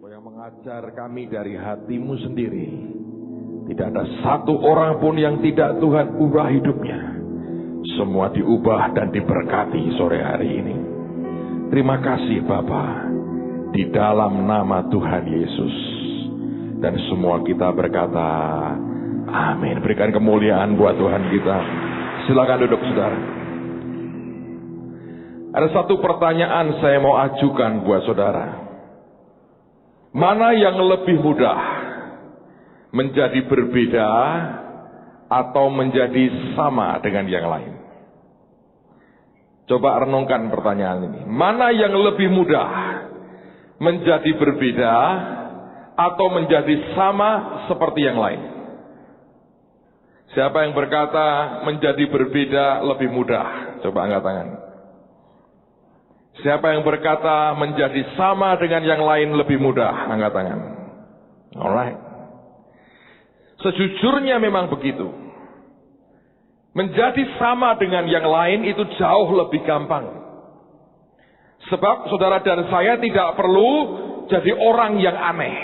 yang mengajar kami dari hati-Mu sendiri. Tidak ada satu orang pun yang tidak Tuhan ubah hidupnya. Semua diubah dan diberkati sore hari ini. Terima kasih Bapa, di dalam nama Tuhan Yesus. Dan semua kita berkata amin. Berikan kemuliaan buat Tuhan kita. Silakan duduk saudara. Ada satu pertanyaan saya mau ajukan buat saudara. Mana yang lebih mudah? Menjadi berbeda atau menjadi sama dengan yang lain? Coba renungkan pertanyaan ini. Mana yang lebih mudah? Menjadi berbeda atau menjadi sama seperti yang lain? Siapa yang berkata menjadi berbeda lebih mudah? Coba angkat tangan. Siapa yang berkata menjadi sama dengan yang lain lebih mudah? Angkat tangan. Alright. Sejujurnya memang begitu. Menjadi sama dengan yang lain itu jauh lebih gampang. Sebab saudara dan saya tidak perlu jadi orang yang aneh.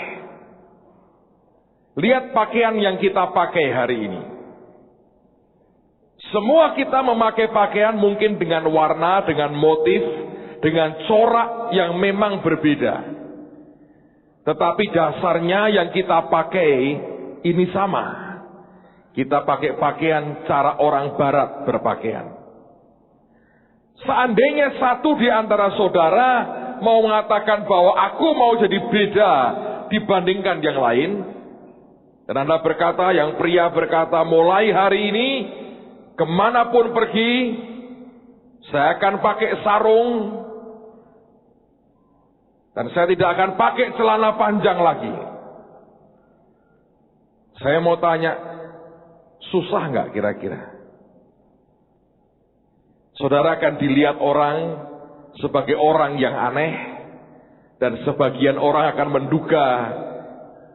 Lihat pakaian yang kita pakai hari ini. Semua kita memakai pakaian mungkin dengan warna, dengan motif, dengan corak yang memang berbeda. Tetapi dasarnya yang kita pakai ini sama. Kita pakai pakaian cara orang barat berpakaian. Seandainya satu di antara saudara mau mengatakan bahwa aku mau jadi beda dibandingkan yang lain, dan Anda berkata, yang pria berkata, mulai hari ini kemanapun pergi saya akan pakai sarung, dan saya tidak akan pakai celana panjang lagi. Saya mau tanya, susah nggak kira-kira? Saudara akan dilihat orang sebagai orang yang aneh, dan sebagian orang akan menduga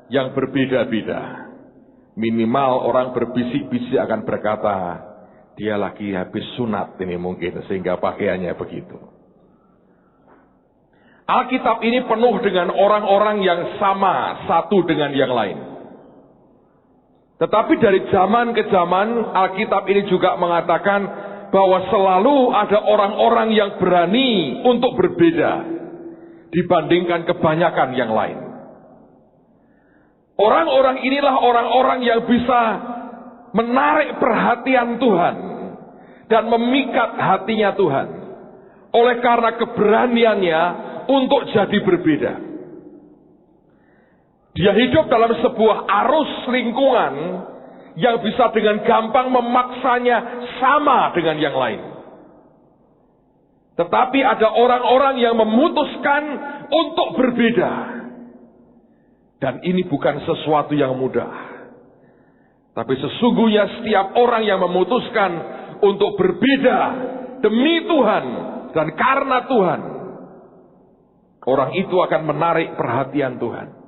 yang berbeda-beda. Minimal orang berbisik-bisik akan berkata, dia lagi habis sunat ini mungkin, sehingga pakaiannya begitu. Alkitab ini penuh dengan orang-orang yang sama satu dengan yang lain. Tetapi dari zaman ke zaman, Alkitab ini juga mengatakan bahwa selalu ada orang-orang yang berani untuk berbeda dibandingkan kebanyakan yang lain. Orang-orang inilah orang-orang yang bisa menarik perhatian Tuhan dan memikat hatinya Tuhan oleh karena keberaniannya untuk jadi berbeda. Dia hidup dalam sebuah arus lingkungan yang bisa dengan gampang memaksanya sama dengan yang lain. Tetapi ada orang-orang yang memutuskan untuk berbeda. Dan ini bukan sesuatu yang mudah. Tapi sesungguhnya setiap orang yang memutuskan untuk berbeda demi Tuhan dan karena Tuhan, orang itu akan menarik perhatian Tuhan.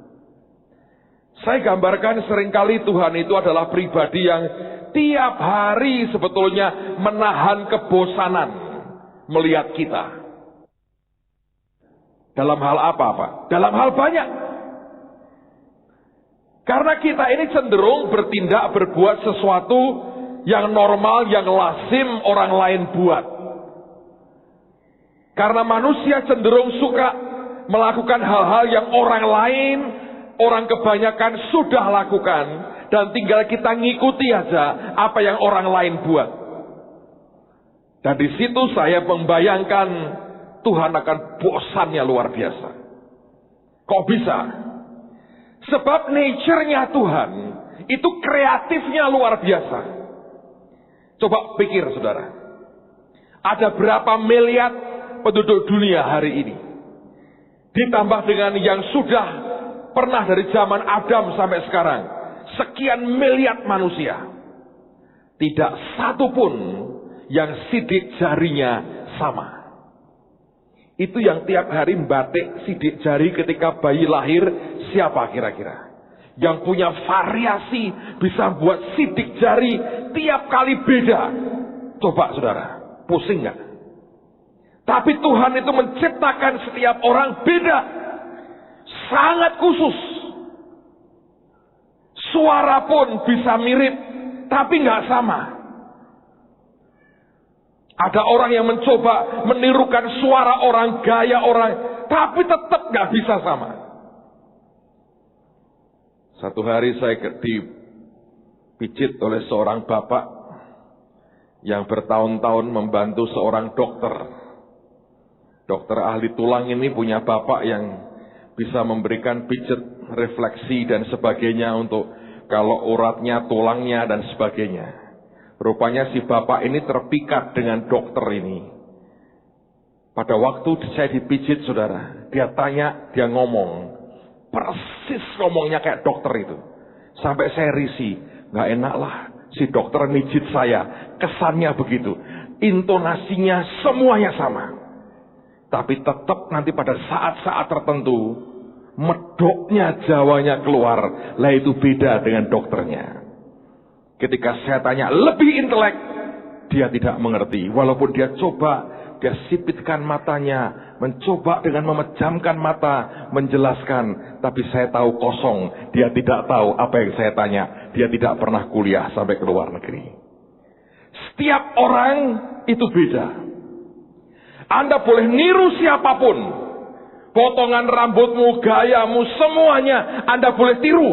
Saya gambarkan seringkali Tuhan itu adalah pribadi yang tiap hari sebetulnya menahan kebosanan melihat kita. Dalam hal apa, Pak? Dalam hal banyak. Karena kita ini cenderung bertindak, berbuat sesuatu yang normal, yang lazim orang lain buat. Karena manusia cenderung suka melakukan hal-hal yang orang lain, orang kebanyakan sudah lakukan, dan tinggal kita ngikuti aja apa yang orang lain buat. Dan di situ saya membayangkan Tuhan akan bosannya luar biasa. Kok bisa? Sebab nature-nya Tuhan itu kreatifnya luar biasa. Coba pikir saudara, ada berapa miliar penduduk dunia hari ini, ditambah dengan yang sudah pernah dari zaman Adam sampai sekarang, sekian miliar manusia. Tidak satu pun yang sidik jarinya sama. Itu yang tiap hari membatik sidik jari ketika bayi lahir, siapa kira-kira? Yang punya variasi, bisa buat sidik jari tiap kali beda. Coba saudara, pusing nggak? Tapi Tuhan itu menciptakan setiap orang beda. sangat khusus. Suara pun bisa mirip, tapi nggak sama. Ada orang yang mencoba menirukan suara orang, gaya orang, tapi tetap nggak bisa sama. Satu hari saya dipijit oleh seorang bapak yang bertahun-tahun membantu seorang dokter. Dokter ahli tulang ini punya bapak yang bisa memberikan pijat, refleksi dan sebagainya untuk kalau uratnya, tulangnya dan sebagainya. Rupanya si bapak ini terpikat dengan dokter ini. Pada waktu saya dipijit, saudara, dia tanya, dia ngomong. Persis ngomongnya kayak dokter itu. Sampai saya risih. Nggak enak lah, si dokter mijit saya. Kesannya begitu. Intonasinya semuanya sama. Tapi tetap nanti pada saat-saat tertentu, medoknya Jawanya keluar. Lah itu beda dengan dokternya. Ketika saya tanya lebih intelek, dia tidak mengerti. Walaupun dia coba, dia sipitkan matanya, mencoba dengan memejamkan mata, menjelaskan. Tapi saya tahu kosong, dia tidak tahu apa yang saya tanya. Dia tidak pernah kuliah sampai ke luar negeri. Setiap orang itu beda. Anda boleh niru siapapun. Potongan rambutmu, gayamu, semuanya Anda boleh tiru.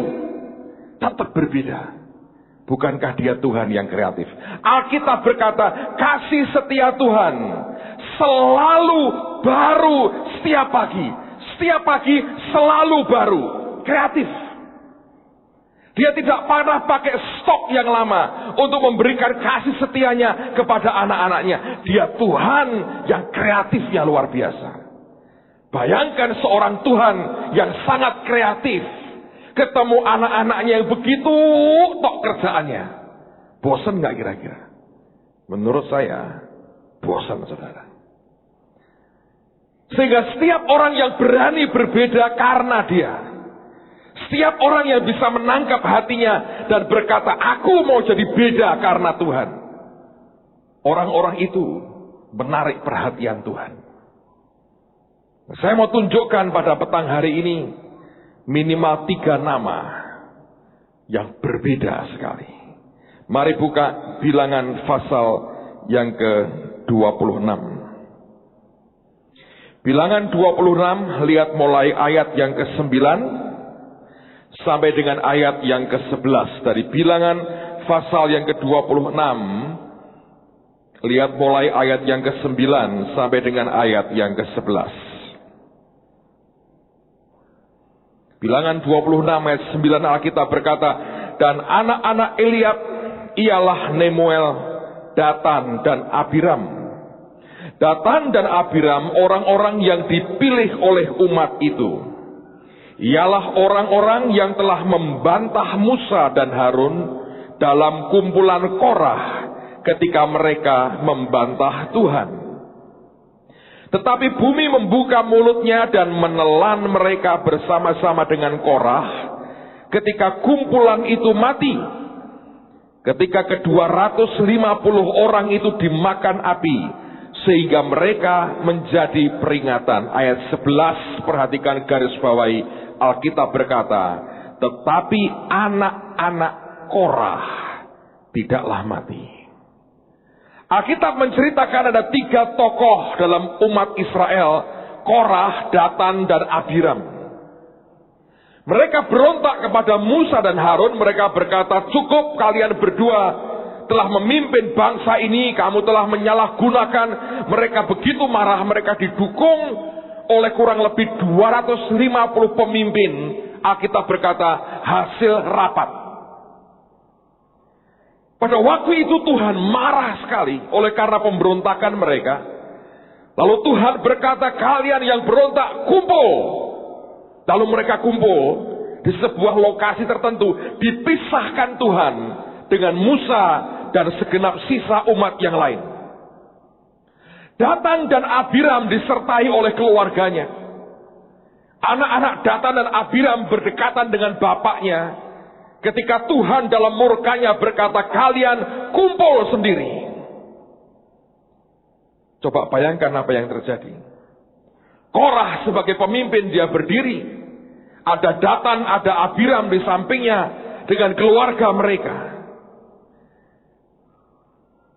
Tetap berbeda. Bukankah dia Tuhan yang kreatif? Alkitab berkata, kasih setia Tuhan selalu baru setiap pagi. Setiap pagi selalu baru. Kreatif. Dia tidak pernah pakai stok yang lama untuk memberikan kasih setianya kepada anak-anaknya. Dia Tuhan yang kreatifnya luar biasa. Bayangkan seorang Tuhan yang sangat kreatif. Ketemu anak-anaknya yang begitu tok kerjaannya. Bosan gak kira-kira? Menurut saya, bosan, saudara. Sehingga setiap orang yang berani berbeda karena dia. Setiap orang yang bisa menangkap hatinya dan berkata, aku mau jadi beda karena Tuhan. Orang-orang itu menarik perhatian Tuhan. Saya mau tunjukkan pada petang hari ini minimal 3 nama yang berbeda sekali. Mari buka Bilangan pasal yang ke-26. Bilangan 26, lihat mulai ayat yang ke-9 sampai dengan ayat yang ke-11. Dari Bilangan pasal yang ke-26, lihat mulai ayat yang ke-9 sampai dengan ayat yang ke-11. Bilangan 26 ayat 9 Alkitab berkata, dan anak-anak Eliab ialah Nemuel, Datan dan Abiram. Datan dan Abiram orang-orang yang dipilih oleh umat itu. Ialah orang-orang yang telah membantah Musa dan Harun dalam kumpulan Korah ketika mereka membantah Tuhan. Tetapi bumi membuka mulutnya dan menelan mereka bersama-sama dengan Korah ketika kumpulan itu mati. Ketika ke-250 orang itu dimakan api sehingga mereka menjadi peringatan. Ayat 11, perhatikan garis bawahi. Alkitab berkata, tetapi anak-anak Korah tidaklah mati. Alkitab menceritakan ada 3 tokoh dalam umat Israel, Korah, Datan, dan Abiram. Mereka berontak kepada Musa dan Harun. Mereka berkata, cukup kalian berdua telah memimpin bangsa ini, kamu telah menyalahgunakan. Mereka begitu marah, mereka didukung oleh kurang lebih 250 pemimpin. Alkitab berkata, hasil rapat. Pada waktu itu Tuhan marah sekali oleh karena pemberontakan mereka. Lalu Tuhan berkata, kalian yang berontak kumpul. Lalu mereka kumpul di sebuah lokasi tertentu. Dipisahkan Tuhan dengan Musa dan segenap sisa umat yang lain. Datan dan Abiram disertai oleh keluarganya. Anak-anak Datan dan Abiram berdekatan dengan bapaknya. Ketika Tuhan dalam murkanya berkata, kalian kumpul sendiri. Coba bayangkan apa yang terjadi. Korah sebagai pemimpin dia berdiri. Ada Datan, ada Abiram di sampingnya dengan keluarga mereka.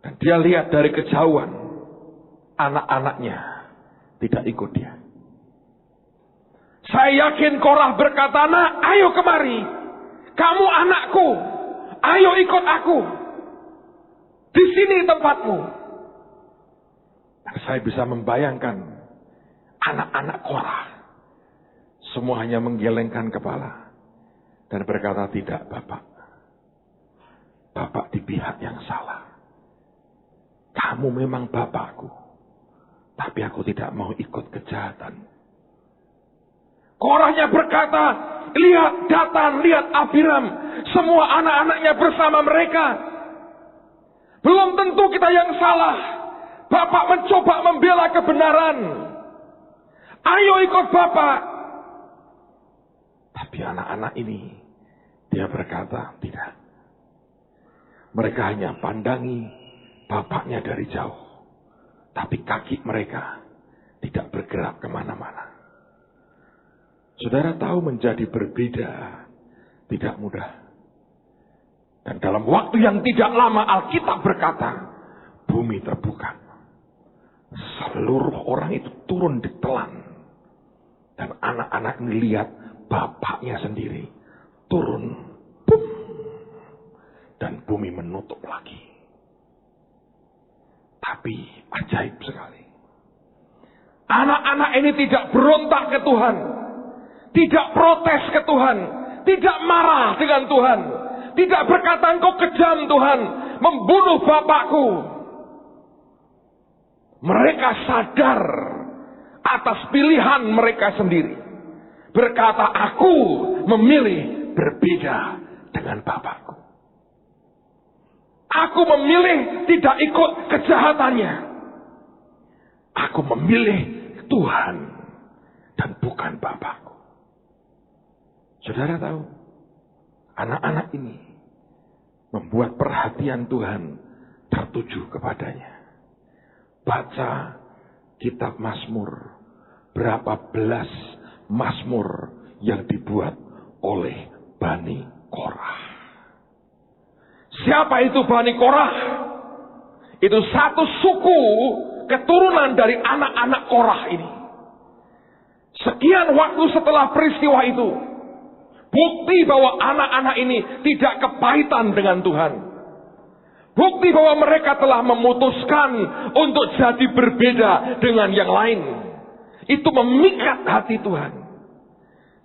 Dan dia lihat dari kejauhan, anak-anaknya tidak ikut dia. Saya yakin Korah berkata, "Nak, ayo kemari. Kamu anakku. Ayo ikut aku. Di sini tempatmu." Dan saya bisa membayangkan anak-anak Korah semua hanya menggelengkan kepala dan berkata, "Tidak, Bapak. Bapak di pihak yang salah. Kamu memang Bapakku, tapi aku tidak mau ikut kejahatan." Korahnya berkata, "Lihat Datan, lihat Abiram, semua anak-anaknya bersama mereka. Belum tentu kita yang salah. Bapak mencoba membela kebenaran. Ayo ikut Bapak." Tapi anak-anak ini, dia berkata, "Tidak." Mereka hanya pandangi bapaknya dari jauh. Tapi kaki mereka tidak bergerak kemana-mana. Saudara tahu menjadi berbeda tidak mudah. Dan dalam waktu yang tidak lama Alkitab berkata, bumi terbuka. Seluruh orang itu turun ditelan. Dan anak-anak melihat bapaknya sendiri turun. Bum, dan bumi menutup lagi. Tapi ajaib sekali. Anak-anak ini tidak berontak ke Tuhan. Tidak protes ke Tuhan. Tidak marah dengan Tuhan. Tidak berkata, "Engkau kejam Tuhan, membunuh bapakku." Mereka sadar atas pilihan mereka sendiri. Berkata, "Aku memilih berbeda dengan bapakku. Aku memilih tidak ikut kejahatannya. Aku memilih Tuhan dan bukan bapakku." Saudara tahu, anak-anak ini membuat perhatian Tuhan tertuju kepadanya. Baca kitab Mazmur, berapa belas Mazmur yang dibuat oleh Bani Korah. Siapa itu Bani Korah? Itu satu suku keturunan dari anak-anak Korah ini. Sekian waktu setelah peristiwa itu, bukti bahwa anak-anak ini tidak kepahitan dengan Tuhan. Bukti bahwa mereka telah memutuskan untuk jadi berbeda dengan yang lain. Itu memikat hati Tuhan.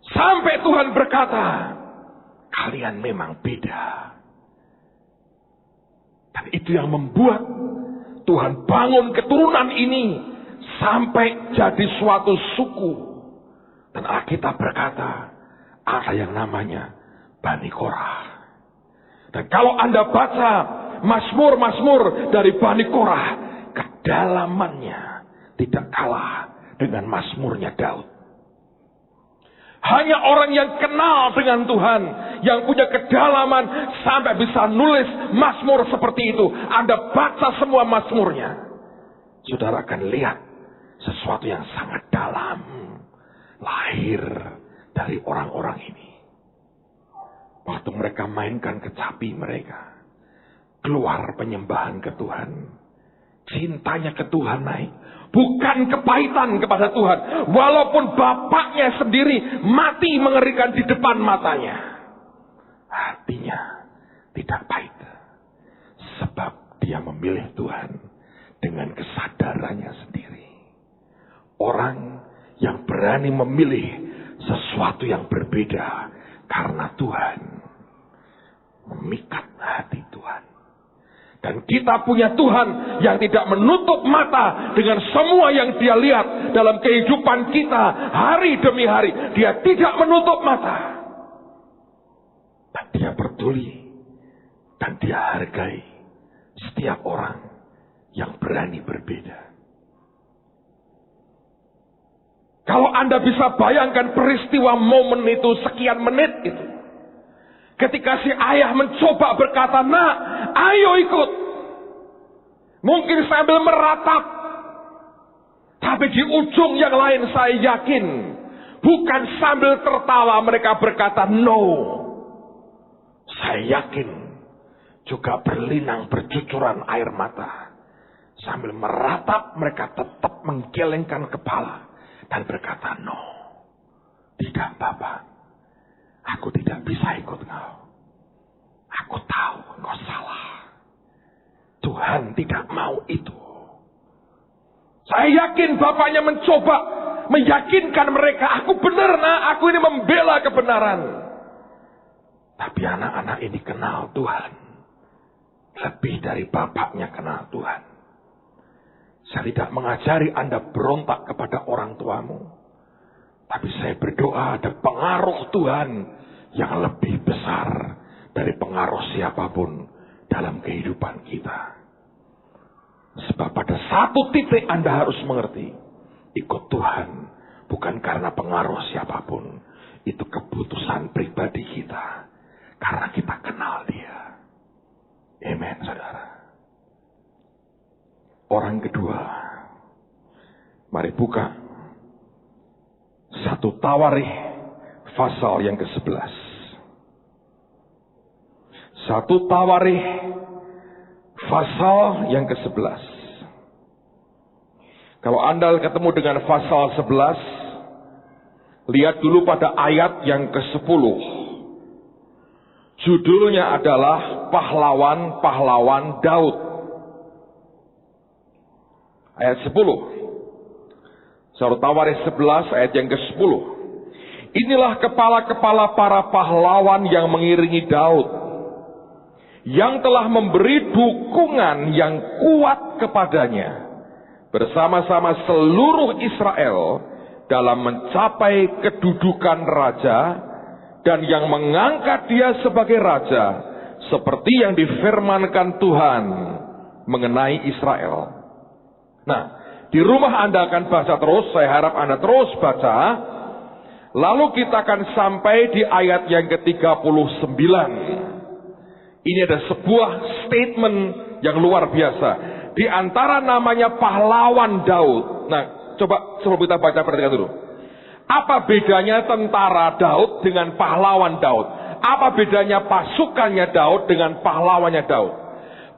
Sampai Tuhan berkata, "Kalian memang beda." Dan itu yang membuat Tuhan bangun keturunan ini sampai jadi suatu suku. Dan Alkitab berkata, ada yang namanya Bani Korah. Dan kalau Anda baca Mazmur-Mazmur dari Bani Korah, kedalamannya tidak kalah dengan Mazmurnya Daud. Hanya orang yang kenal dengan Tuhan, yang punya kedalaman sampai bisa nulis Mazmur seperti itu. Anda baca semua Mazmurnya, saudara akan lihat sesuatu yang sangat dalam lahir dari orang-orang ini. Waktu mereka mainkan kecapi mereka, keluar penyembahan ke Tuhan. Cintanya ke Tuhan naik. Bukan kepahitan kepada Tuhan. Walaupun bapaknya sendiri mati mengerikan di depan matanya, hatinya tidak pahit. Sebab dia memilih Tuhan dengan kesadarannya sendiri. Orang yang berani memilih sesuatu yang berbeda karena Tuhan, memikat hati Tuhan. Dan kita punya Tuhan yang tidak menutup mata dengan semua yang dia lihat dalam kehidupan kita hari demi hari. Dia tidak menutup mata. Dan dia peduli. Dan dia hargai setiap orang yang berani berbeda. Kalau Anda bisa bayangkan peristiwa momen itu, sekian menit itu. Ketika si ayah mencoba berkata, "Nak, ayo ikut." Mungkin sambil meratap. Tapi di ujung yang lain saya yakin, Bukan sambil tertawa mereka berkata, no. Saya yakin juga berlinang bercucuran air mata. Sambil meratap mereka tetap menggelengkan kepala. Dan berkata, no. Tidak Bapak. Aku tidak bisa ikut kau. Aku tahu kau salah. Tuhan tidak mau itu. Saya yakin Bapaknya mencoba meyakinkan mereka, aku benar nak, aku ini membela kebenaran. Tapi anak-anak ini kenal Tuhan. Lebih dari bapaknya kenal Tuhan. Saya tidak mengajari Anda berontak kepada orang tuamu. Tapi saya berdoa ada pengaruh Tuhan yang lebih besar dari pengaruh siapapun dalam kehidupan kita. Sebab pada satu titik Anda harus mengerti, ikut Tuhan bukan karena pengaruh siapapun. Itu keputusan pribadi kita. Karena kita kenal Dia. Amen, saudara. Orang kedua. Mari buka 1 Tawarikh pasal yang ke-11. 1 Tawarikh pasal yang ke-11. Kalau Anda ketemu dengan pasal 11, lihat dulu pada ayat yang ke-10. Judulnya adalah Pahlawan-Pahlawan Daud. Ayat 10. 1 Tawarikh 11 ayat yang ke-10. Inilah kepala-kepala para pahlawan yang mengiringi Daud, yang telah memberi dukungan yang kuat kepadanya, bersama-sama seluruh Israel dalam mencapai kedudukan raja, dan yang mengangkat dia sebagai raja, seperti yang difirmankan Tuhan mengenai Israel. Nah, di rumah Anda akan baca terus, saya harap Anda terus baca. Lalu kita akan sampai di ayat yang ke-39. Ini ada sebuah statement yang luar biasa. Di antara namanya pahlawan Daud. Nah, coba sebelum kita baca, perhatikan dulu. Apa bedanya tentara Daud dengan pahlawan Daud? Apa bedanya pasukannya Daud dengan pahlawannya Daud?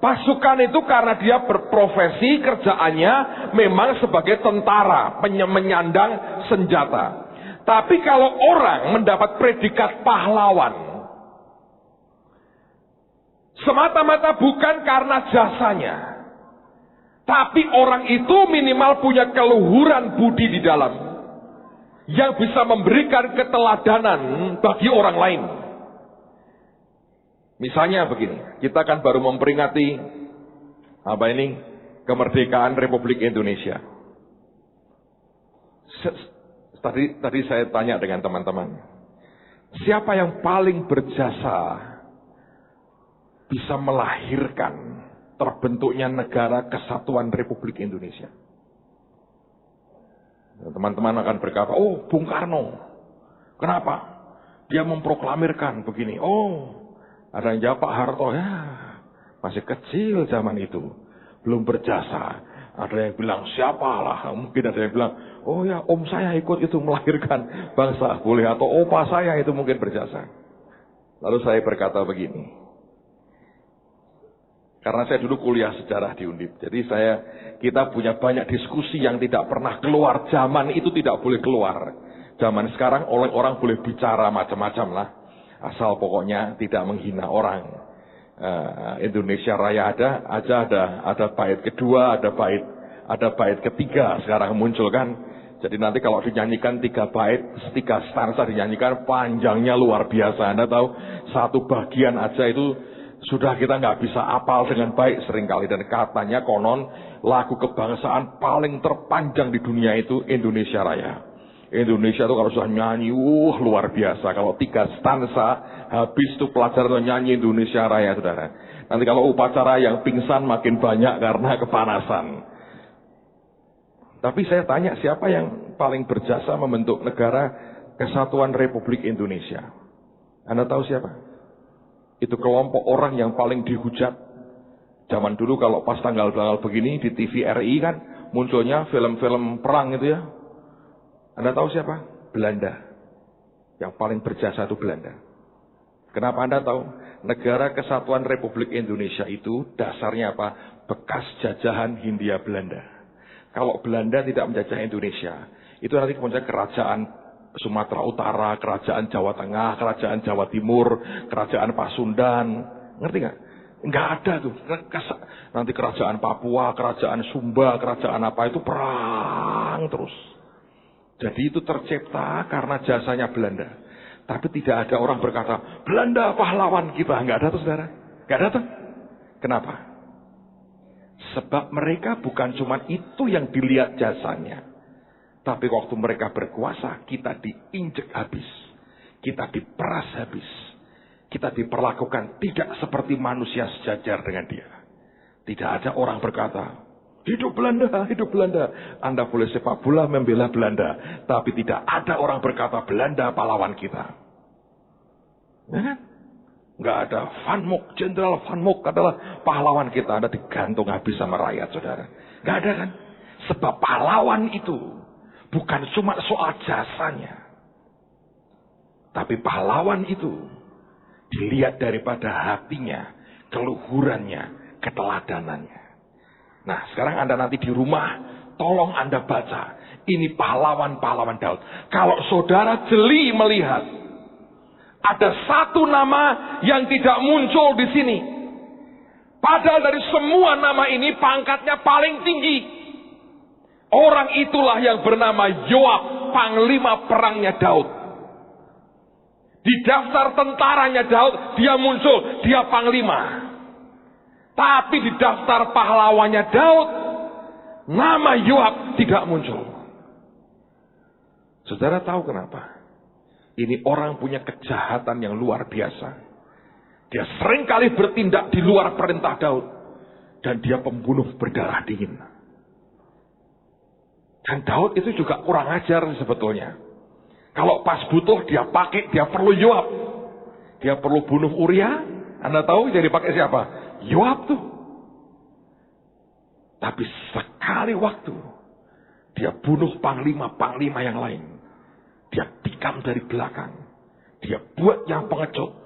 Pasukan itu karena dia berprofesi, kerjaannya memang sebagai tentara, menyandang senjata. Tapi kalau orang mendapat predikat pahlawan, semata-mata bukan karena jasanya, tapi orang itu minimal punya keluhuran budi di dalam, yang bisa memberikan keteladanan bagi orang lain. Misalnya begini, kita kan baru memperingati kemerdekaan Republik Indonesia. Tadi saya tanya dengan teman-teman, siapa yang paling berjasa bisa melahirkan terbentuknya negara kesatuan Republik Indonesia? Teman-teman akan berkata, oh Bung Karno. Kenapa? Dia memproklamirkan begini. Oh, ada yang jawab Pak Harto, ya masih kecil zaman itu, belum berjasa. Ada yang bilang siapalah, mungkin ada yang bilang, oh ya om saya ikut itu melahirkan bangsa, boleh, atau opa saya itu mungkin berjasa. Lalu saya berkata begini, karena saya dulu kuliah sejarah di Undip, jadi kita punya banyak diskusi yang tidak pernah keluar. Zaman itu tidak boleh keluar. Zaman sekarang orang boleh bicara macam-macam lah, asal pokoknya tidak menghina orang. Indonesia Raya ada bait kedua, ada bait ketiga sekarang muncul kan. Jadi nanti kalau dinyanyikan 3 bait, 3 stanza dinyanyikan, panjangnya luar biasa. Anda tahu, satu bagian aja itu sudah kita nggak bisa apal dengan baik seringkali. Dan katanya konon lagu kebangsaan paling terpanjang di dunia itu Indonesia Raya. Indonesia itu kalau sudah nyanyi, luar biasa. Kalau 3 stanza, habis itu pelajaran itu nyanyi Indonesia Raya, saudara. Nanti kalau upacara yang pingsan makin banyak karena kepanasan. Tapi saya tanya, siapa yang paling berjasa membentuk negara kesatuan Republik Indonesia? Anda tahu siapa? Itu kelompok orang yang paling dihujat. Zaman dulu kalau pas tanggal-tanggal begini di TV RI kan munculnya film-film perang itu ya. Anda tahu siapa? Belanda. Yang paling berjasa itu Belanda. Kenapa Anda tahu? Negara Kesatuan Republik Indonesia itu dasarnya apa? Bekas jajahan Hindia Belanda. Kalau Belanda tidak menjajah Indonesia, itu nanti kemudian kerajaan Sumatera Utara, kerajaan Jawa Tengah, kerajaan Jawa Timur, kerajaan Pasundan. Ngerti nggak? Nggak ada tuh. Nanti kerajaan Papua, kerajaan Sumba, kerajaan apa itu perang terus. Jadi itu tercipta karena jasanya Belanda. Tapi tidak ada orang berkata, Belanda pahlawan kita. Nggak ada tuh saudara. Nggak ada tuh. Kenapa? Sebab mereka bukan cuma itu yang dilihat jasanya. Tapi waktu mereka berkuasa, kita diinjek habis. Kita diperas habis. Kita diperlakukan tidak seperti manusia sejajar dengan dia. Tidak ada orang berkata, hidup Belanda, hidup Belanda. Anda boleh sepak bola membela Belanda. Tapi tidak ada orang berkata, Belanda pahlawan kita. Ya kan? Nggak ada Van Mook, Jenderal Van Mook adalah pahlawan kita. Anda digantung habis sama rakyat, saudara. Nggak ada kan? Sebab pahlawan itu bukan cuma soal jasanya. Tapi pahlawan itu dilihat daripada hatinya, keluhurannya, keteladanannya. Nah, sekarang Anda nanti di rumah, tolong Anda baca. Ini pahlawan-pahlawan Daud. Kalau saudara jeli melihat, ada satu nama yang tidak muncul di sini. Padahal dari semua nama ini pangkatnya paling tinggi. Orang itulah yang bernama Yoab, panglima perangnya Daud. Di daftar tentaranya Daud, dia muncul, dia panglima. Tapi di daftar pahlawannya Daud, nama Yoab tidak muncul. Saudara tahu kenapa? Ini orang punya kejahatan yang luar biasa. Dia seringkali bertindak di luar perintah Daud. Dan dia pembunuh berdarah dingin. Dan Daud itu juga kurang ajar sebetulnya. Kalau pas butuh dia pakai, dia perlu Yoab. Dia perlu bunuh Uria. Anda tahu jadi pakai siapa? Yoab tuh. Tapi sekali waktu dia bunuh panglima-panglima yang lain. Dia tikam dari belakang. Dia buat yang pengecut.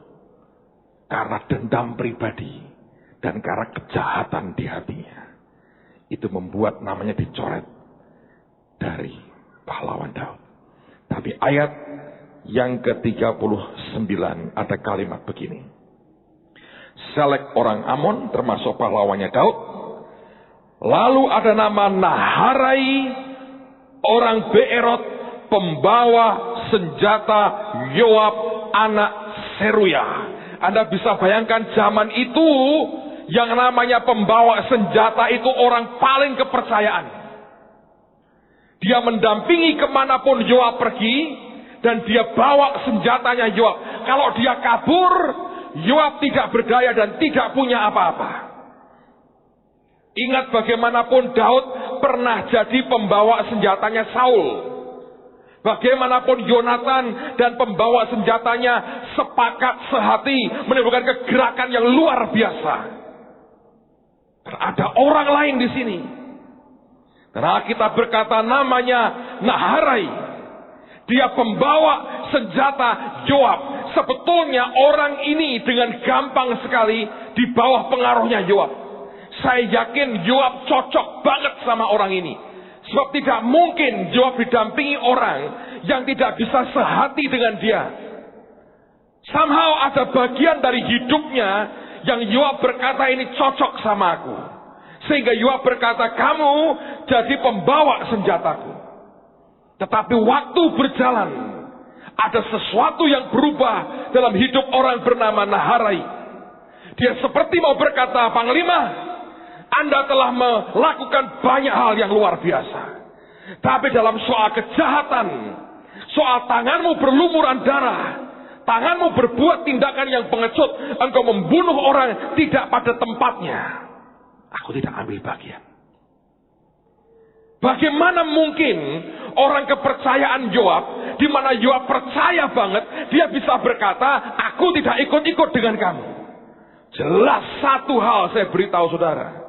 Karena dendam pribadi. Dan karena kejahatan di hatinya. Itu membuat namanya dicoret dari pahlawan Daud. Tapi ayat yang ke-39 ada kalimat begini. Selek orang Amon termasuk pahlawannya Daud. Lalu ada nama Naharai orang Beerot, pembawa senjata Yoab anak Seruya. Anda bisa bayangkan zaman itu yang namanya pembawa senjata itu orang paling kepercayaan. Dia mendampingi kemanapun Yoab pergi dan dia bawa senjatanya Yoab. Kalau dia kabur, Yoab tidak berdaya dan tidak punya apa-apa. Ingat bagaimanapun Daud pernah jadi pembawa senjatanya Saul. Bagaimanapun Yonatan dan pembawa senjatanya sepakat sehati menimbulkan kegerakan yang luar biasa. Ada orang lain di sini. Karena kita berkata namanya Naharai. Dia pembawa senjata Yoab. Sebetulnya orang ini dengan gampang sekali di bawah pengaruhnya Yoab. Saya yakin Yoab cocok banget sama orang ini. Sebab tidak mungkin Yoab didampingi orang yang tidak bisa sehati dengan dia. Somehow ada bagian dari hidupnya yang Yoab berkata ini cocok sama aku. Sehingga Yoab berkata kamu jadi pembawa senjataku. Tetapi waktu berjalan ada sesuatu yang berubah dalam hidup orang bernama Naharai. Dia seperti mau berkata, Panglima, Anda telah melakukan banyak hal yang luar biasa. Tapi dalam soal kejahatan, soal tanganmu berlumuran darah, tanganmu berbuat tindakan yang pengecut, engkau membunuh orang tidak pada tempatnya. Aku tidak ambil bagian. Bagaimana mungkin orang kepercayaan Yoab, di mana Yoab percaya banget, dia bisa berkata, aku tidak ikut-ikut dengan kamu. Jelas satu hal saya beritahu saudara.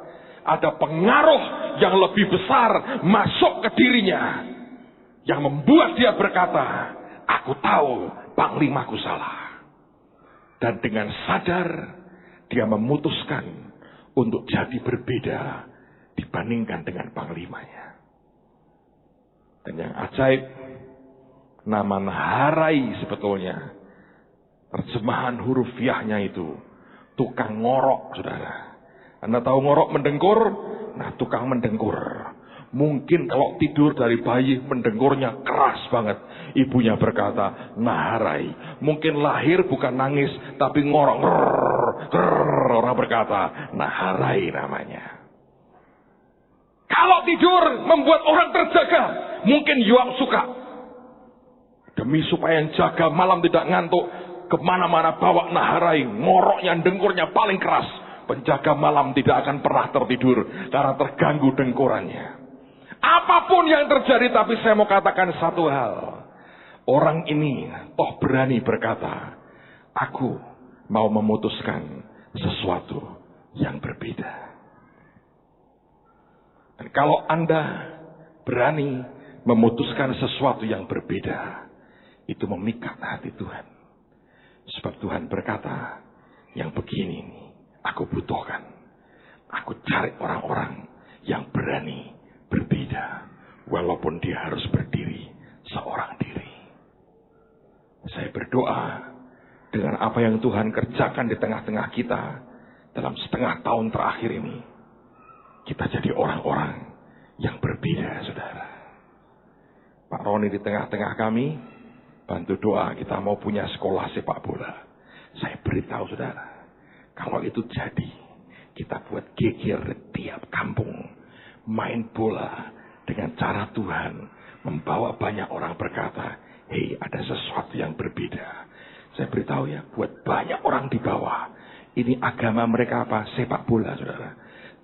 Ada pengaruh yang lebih besar masuk ke dirinya. yang membuat dia berkata, aku tahu panglimaku salah. Dan dengan sadar dia memutuskan untuk jadi berbeda dibandingkan dengan panglimanya. Dan yang ajaib, nama Naharai sebetulnya terjemahan hurufiahnya itu tukang ngorok, saudara. Anda tahu ngorok mendengkur? Nah, tukang mendengkur. Mungkin kalau tidur dari bayi mendengkurnya keras banget. Ibunya berkata, Naharai. Mungkin lahir bukan nangis, tapi ngorok. Orang berkata, Naharai namanya. Kalau tidur membuat orang terjaga, mungkin Yoab suka. Demi supaya yang jaga malam tidak ngantuk, kemana-mana bawa Naharai. Ngoroknya, dengkurnya paling keras. Penjaga malam tidak akan pernah tertidur karena terganggu dengkurannya. Apapun yang terjadi, tapi saya mau katakan satu hal. Orang ini toh berani berkata, aku mau memutuskan sesuatu yang berbeda. Dan kalau Anda berani memutuskan sesuatu yang berbeda, itu memikat hati Tuhan. Sebab Tuhan berkata, yang begini nih aku butuhkan. Aku cari orang-orang yang berani berbeda, walaupun dia harus berdiri seorang diri. Saya berdoa dengan apa yang Tuhan kerjakan di tengah-tengah kita dalam setengah tahun terakhir ini, kita jadi orang-orang yang berbeda, saudara. Pak Roni di tengah-tengah kami, bantu doa kita mau punya sekolah sepak bola. Saya beritahu saudara, kalau itu jadi, kita buat geger tiap kampung. Main bola dengan cara Tuhan. Membawa banyak orang berkata, hei, ada sesuatu yang berbeda. Saya beritahu ya, buat banyak orang di bawah. Ini agama mereka apa? Sepak bola, saudara.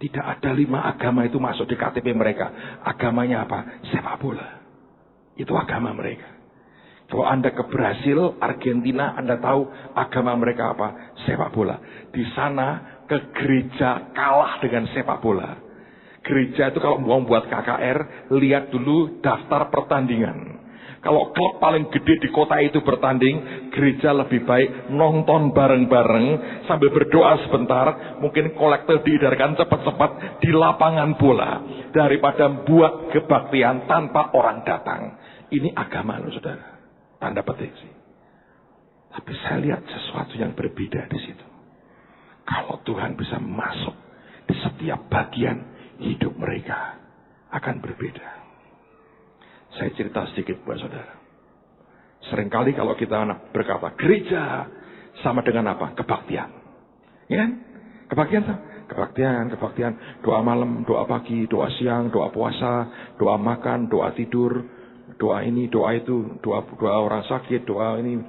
Tidak ada 5 agama itu masuk di KTP mereka. Agamanya apa? Sepak bola. Itu agama mereka. Kalau Anda ke Brasil, Argentina, Anda tahu agama mereka apa? Sepak bola. Di sana ke gereja kalah dengan sepak bola. Gereja itu kalau mau buat KKR, lihat dulu daftar pertandingan. Kalau klub paling gede di kota itu bertanding, gereja lebih baik nonton bareng-bareng sambil berdoa sebentar, mungkin kolektor diedarkan cepat-cepat di lapangan bola daripada buat kebaktian tanpa orang datang. Ini agama loh, saudara. Tanda petik sih. Tapi saya lihat sesuatu yang berbeda di situ. Kalau Tuhan bisa masuk di setiap bagian hidup mereka, akan berbeda. Saya cerita sedikit buat saudara. Seringkali kalau kita berkata gereja sama dengan apa? Kebaktian. Ya kan? Kebaktian sama. Kebaktian. Doa malam, doa pagi, doa siang, doa puasa, doa makan, doa tidur, doa ini, doa itu, doa orang sakit, doa ini,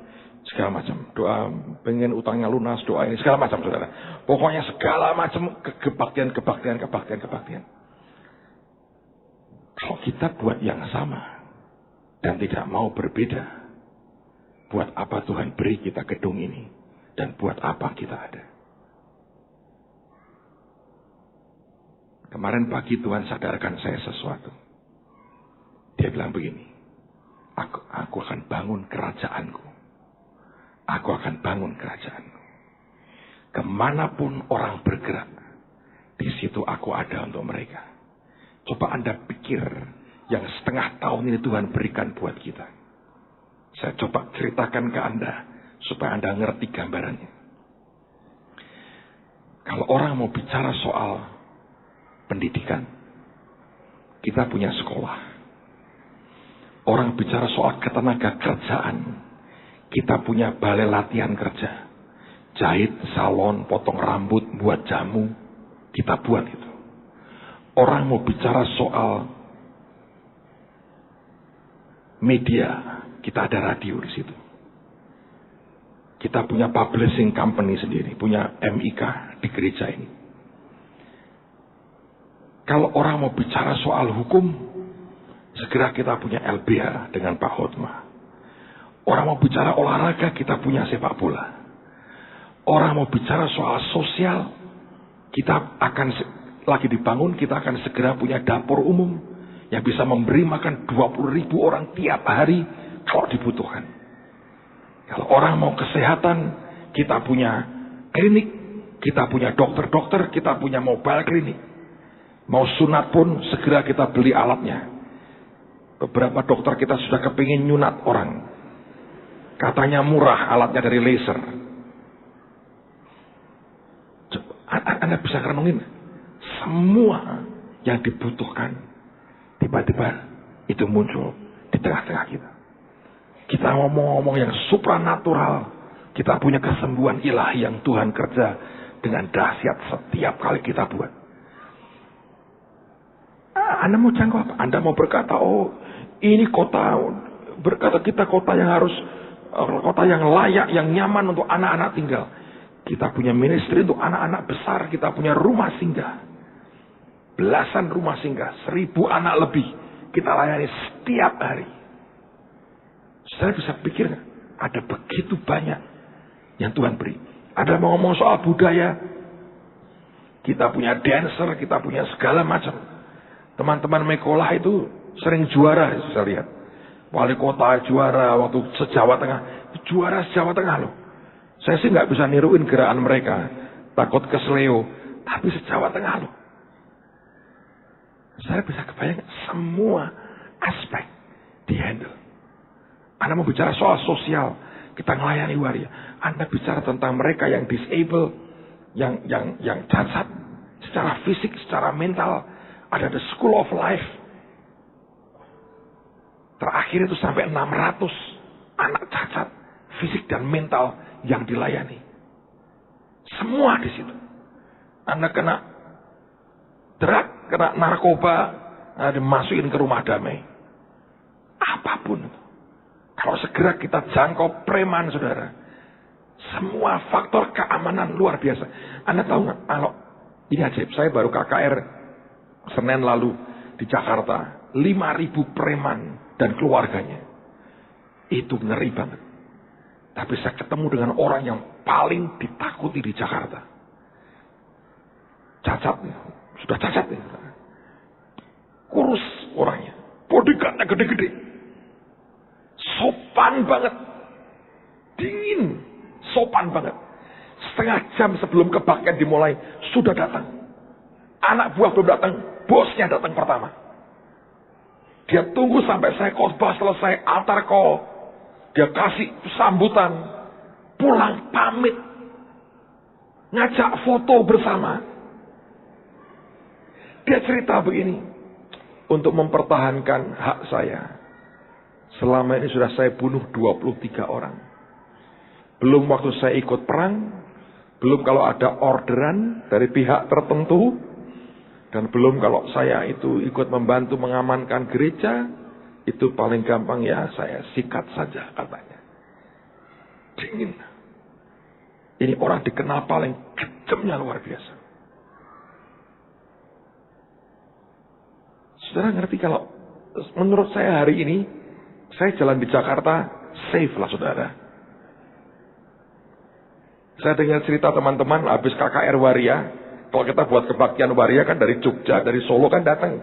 segala macam. Doa pengen utangnya lunas, doa ini, segala macam, saudara. Pokoknya segala macam kebaktian. Kalau kita buat yang sama dan tidak mau berbeda, buat apa Tuhan beri kita gedung ini? Dan buat apa kita ada? Kemarin pagi Tuhan sadarkan saya sesuatu. Dia bilang begini, Aku akan bangun kerajaanku. Aku akan bangun kerajaanku. Kemanapun orang bergerak, di situ aku ada untuk mereka. Coba Anda pikir, yang setengah tahun ini Tuhan berikan buat kita. Saya coba ceritakan ke Anda, supaya Anda ngerti gambarannya. Kalau orang mau bicara soal pendidikan, kita punya sekolah. Orang bicara soal ketenaga kerjaan, kita punya balai latihan kerja. Jahit, salon, potong rambut, buat jamu, kita buat itu. Orang mau bicara soal media, kita ada radio di situ. Kita punya publishing company sendiri, punya MIK di gereja ini. Kalau orang mau bicara soal hukum, segera kita punya LBH dengan Pak Hotma. Orang mau bicara olahraga, kita punya sepak bola. Orang mau bicara soal sosial, kita akan lagi dibangun, kita akan segera punya dapur umum. yang bisa memberi makan 20.000 orang tiap hari kalau dibutuhkan. Kalau orang mau kesehatan, kita punya klinik, kita punya dokter-dokter, kita punya mobile klinik. Mau sunat pun segera kita beli alatnya. Beberapa dokter kita sudah kepingin nyunat orang. Katanya murah alatnya dari laser. Anda bisa renungin. Semua yang dibutuhkan tiba-tiba itu muncul di tengah-tengah kita. Kita ngomong-ngomong yang supranatural. Kita punya kesembuhan ilahi yang Tuhan kerja dengan dahsyat setiap kali kita buat. Anda mau jangkau apa? Anda mau berkata, oh ini kota, berkata kita kota yang harus, kota yang layak, yang nyaman untuk anak-anak tinggal. Kita punya ministry untuk anak-anak besar, kita punya rumah singgah. Belasan rumah singgah, 1.000 anak lebih kita layani setiap hari. Saya bisa pikir, ada begitu banyak yang Tuhan beri. Ada mau ngomong soal budaya, kita punya dancer, kita punya segala macam. Teman-teman Mekolah itu sering juara, saya lihat. Wali kota juara waktu se-Jawa Tengah, juara se-Jawa Tengah loh. Saya sih nggak bisa niruin gerakan mereka, takut kesleo, tapi se-Jawa Tengah loh. Saya bisa kebayang semua aspek dihandle. Anda mau bicara soal sosial, kita melayani waria. Anda bicara tentang mereka yang disable, yang cacat, secara fisik, secara mental. Ada the school of life. Terakhir itu sampai 600 anak cacat, fisik dan mental yang dilayani. Semua di situ. Anda kena drug, kena narkoba, dimasukin ke rumah damai. Apapun itu. Kalau segera kita jangkau preman, saudara. Semua faktor keamanan luar biasa. Anda tahu nggak? Kalau ini ajaib, saya baru KKR Senin lalu di Jakarta. 5.000 preman dan keluarganya. Itu ngeri banget. Tapi saya ketemu dengan orang yang paling ditakuti di Jakarta. Cacat nih. Sudah cacat nih. Kurus orangnya. Bodyguardnya gede-gede. Sopan banget. Dingin. Sopan banget. Setengah jam sebelum kebaktian dimulai, sudah datang. Anak buah belum datang, bosnya datang pertama. Dia tunggu sampai saya khotbah selesai, altar call. Dia kasih sambutan. Pulang pamit. Ngajak foto bersama. Dia cerita begini. Untuk mempertahankan hak saya. Selama ini sudah saya bunuh 23 orang. Belum waktu saya ikut perang. Belum kalau ada orderan dari pihak tertentu. Dan belum kalau saya itu ikut membantu mengamankan gereja. Itu paling gampang ya saya sikat saja katanya. Dingin. Ini orang dikenal paling kejamnya luar biasa. Saudara ngerti kalau menurut saya hari ini. Saya jalan di Jakarta safe lah saudara. Saya dengar cerita teman-teman habis KKR Waria. Kalau kita buat kebaktian Waria kan dari Jogja, dari Solo kan datang.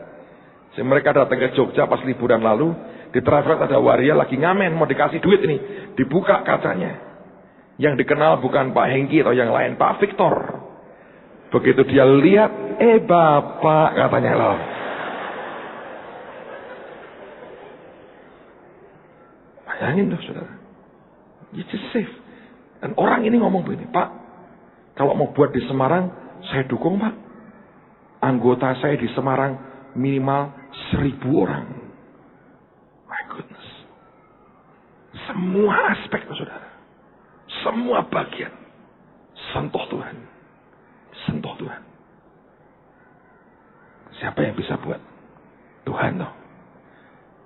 Mereka datang ke Jogja pas liburan lalu. Di traffic ada Waria lagi ngamen, mau dikasih duit ini. Dibuka kacanya. Yang dikenal bukan Pak Hengki atau yang lain, Pak Victor. Begitu dia lihat, Bapak katanya loh. Bayangin tuh saudara. It's safe. Dan orang ini ngomong begini, Pak, kalau mau buat di Semarang, saya dukung Pak. Anggota saya di Semarang minimal 1.000 orang. My goodness. Semua aspek saudara. Semua bagian. Sentuh Tuhan. Sentuh Tuhan. Siapa yang bisa buat? Tuhan loh.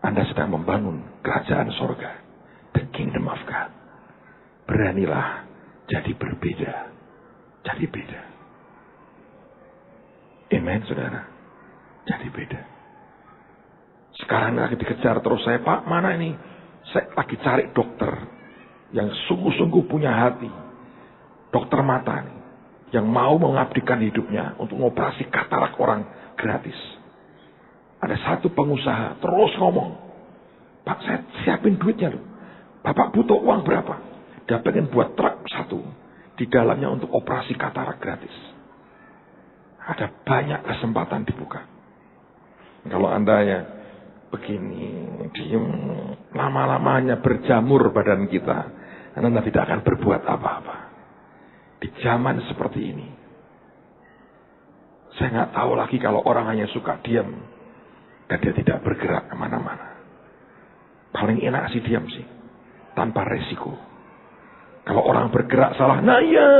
Anda sedang membangun kerajaan sorga. The kingdom of God. Beranilah jadi berbeda. Jadi beda. Amen saudara. Jadi beda. Sekarang lagi dikejar terus saya, Pak mana ini? Saya lagi cari dokter. Yang sungguh-sungguh punya hati. Dokter mata nih. Yang mau mengabdikan hidupnya. Untuk ngoperasi katarak orang gratis. Ada satu pengusaha terus ngomong, Pak, saya siapin duitnya loh. Bapak butuh uang berapa? Dia pengen buat truk satu. Di dalamnya untuk operasi katarak gratis. Ada banyak kesempatan dibuka. Kalau Anda ya begini, diem, lama-lamanya berjamur badan kita, Anda tidak akan berbuat apa-apa. Di zaman seperti ini, saya nggak tahu lagi kalau orang hanya suka diam dan dia tidak bergerak kemana-mana. Paling enak sih diam sih, tanpa resiko. Kalau orang bergerak salah, nah ya,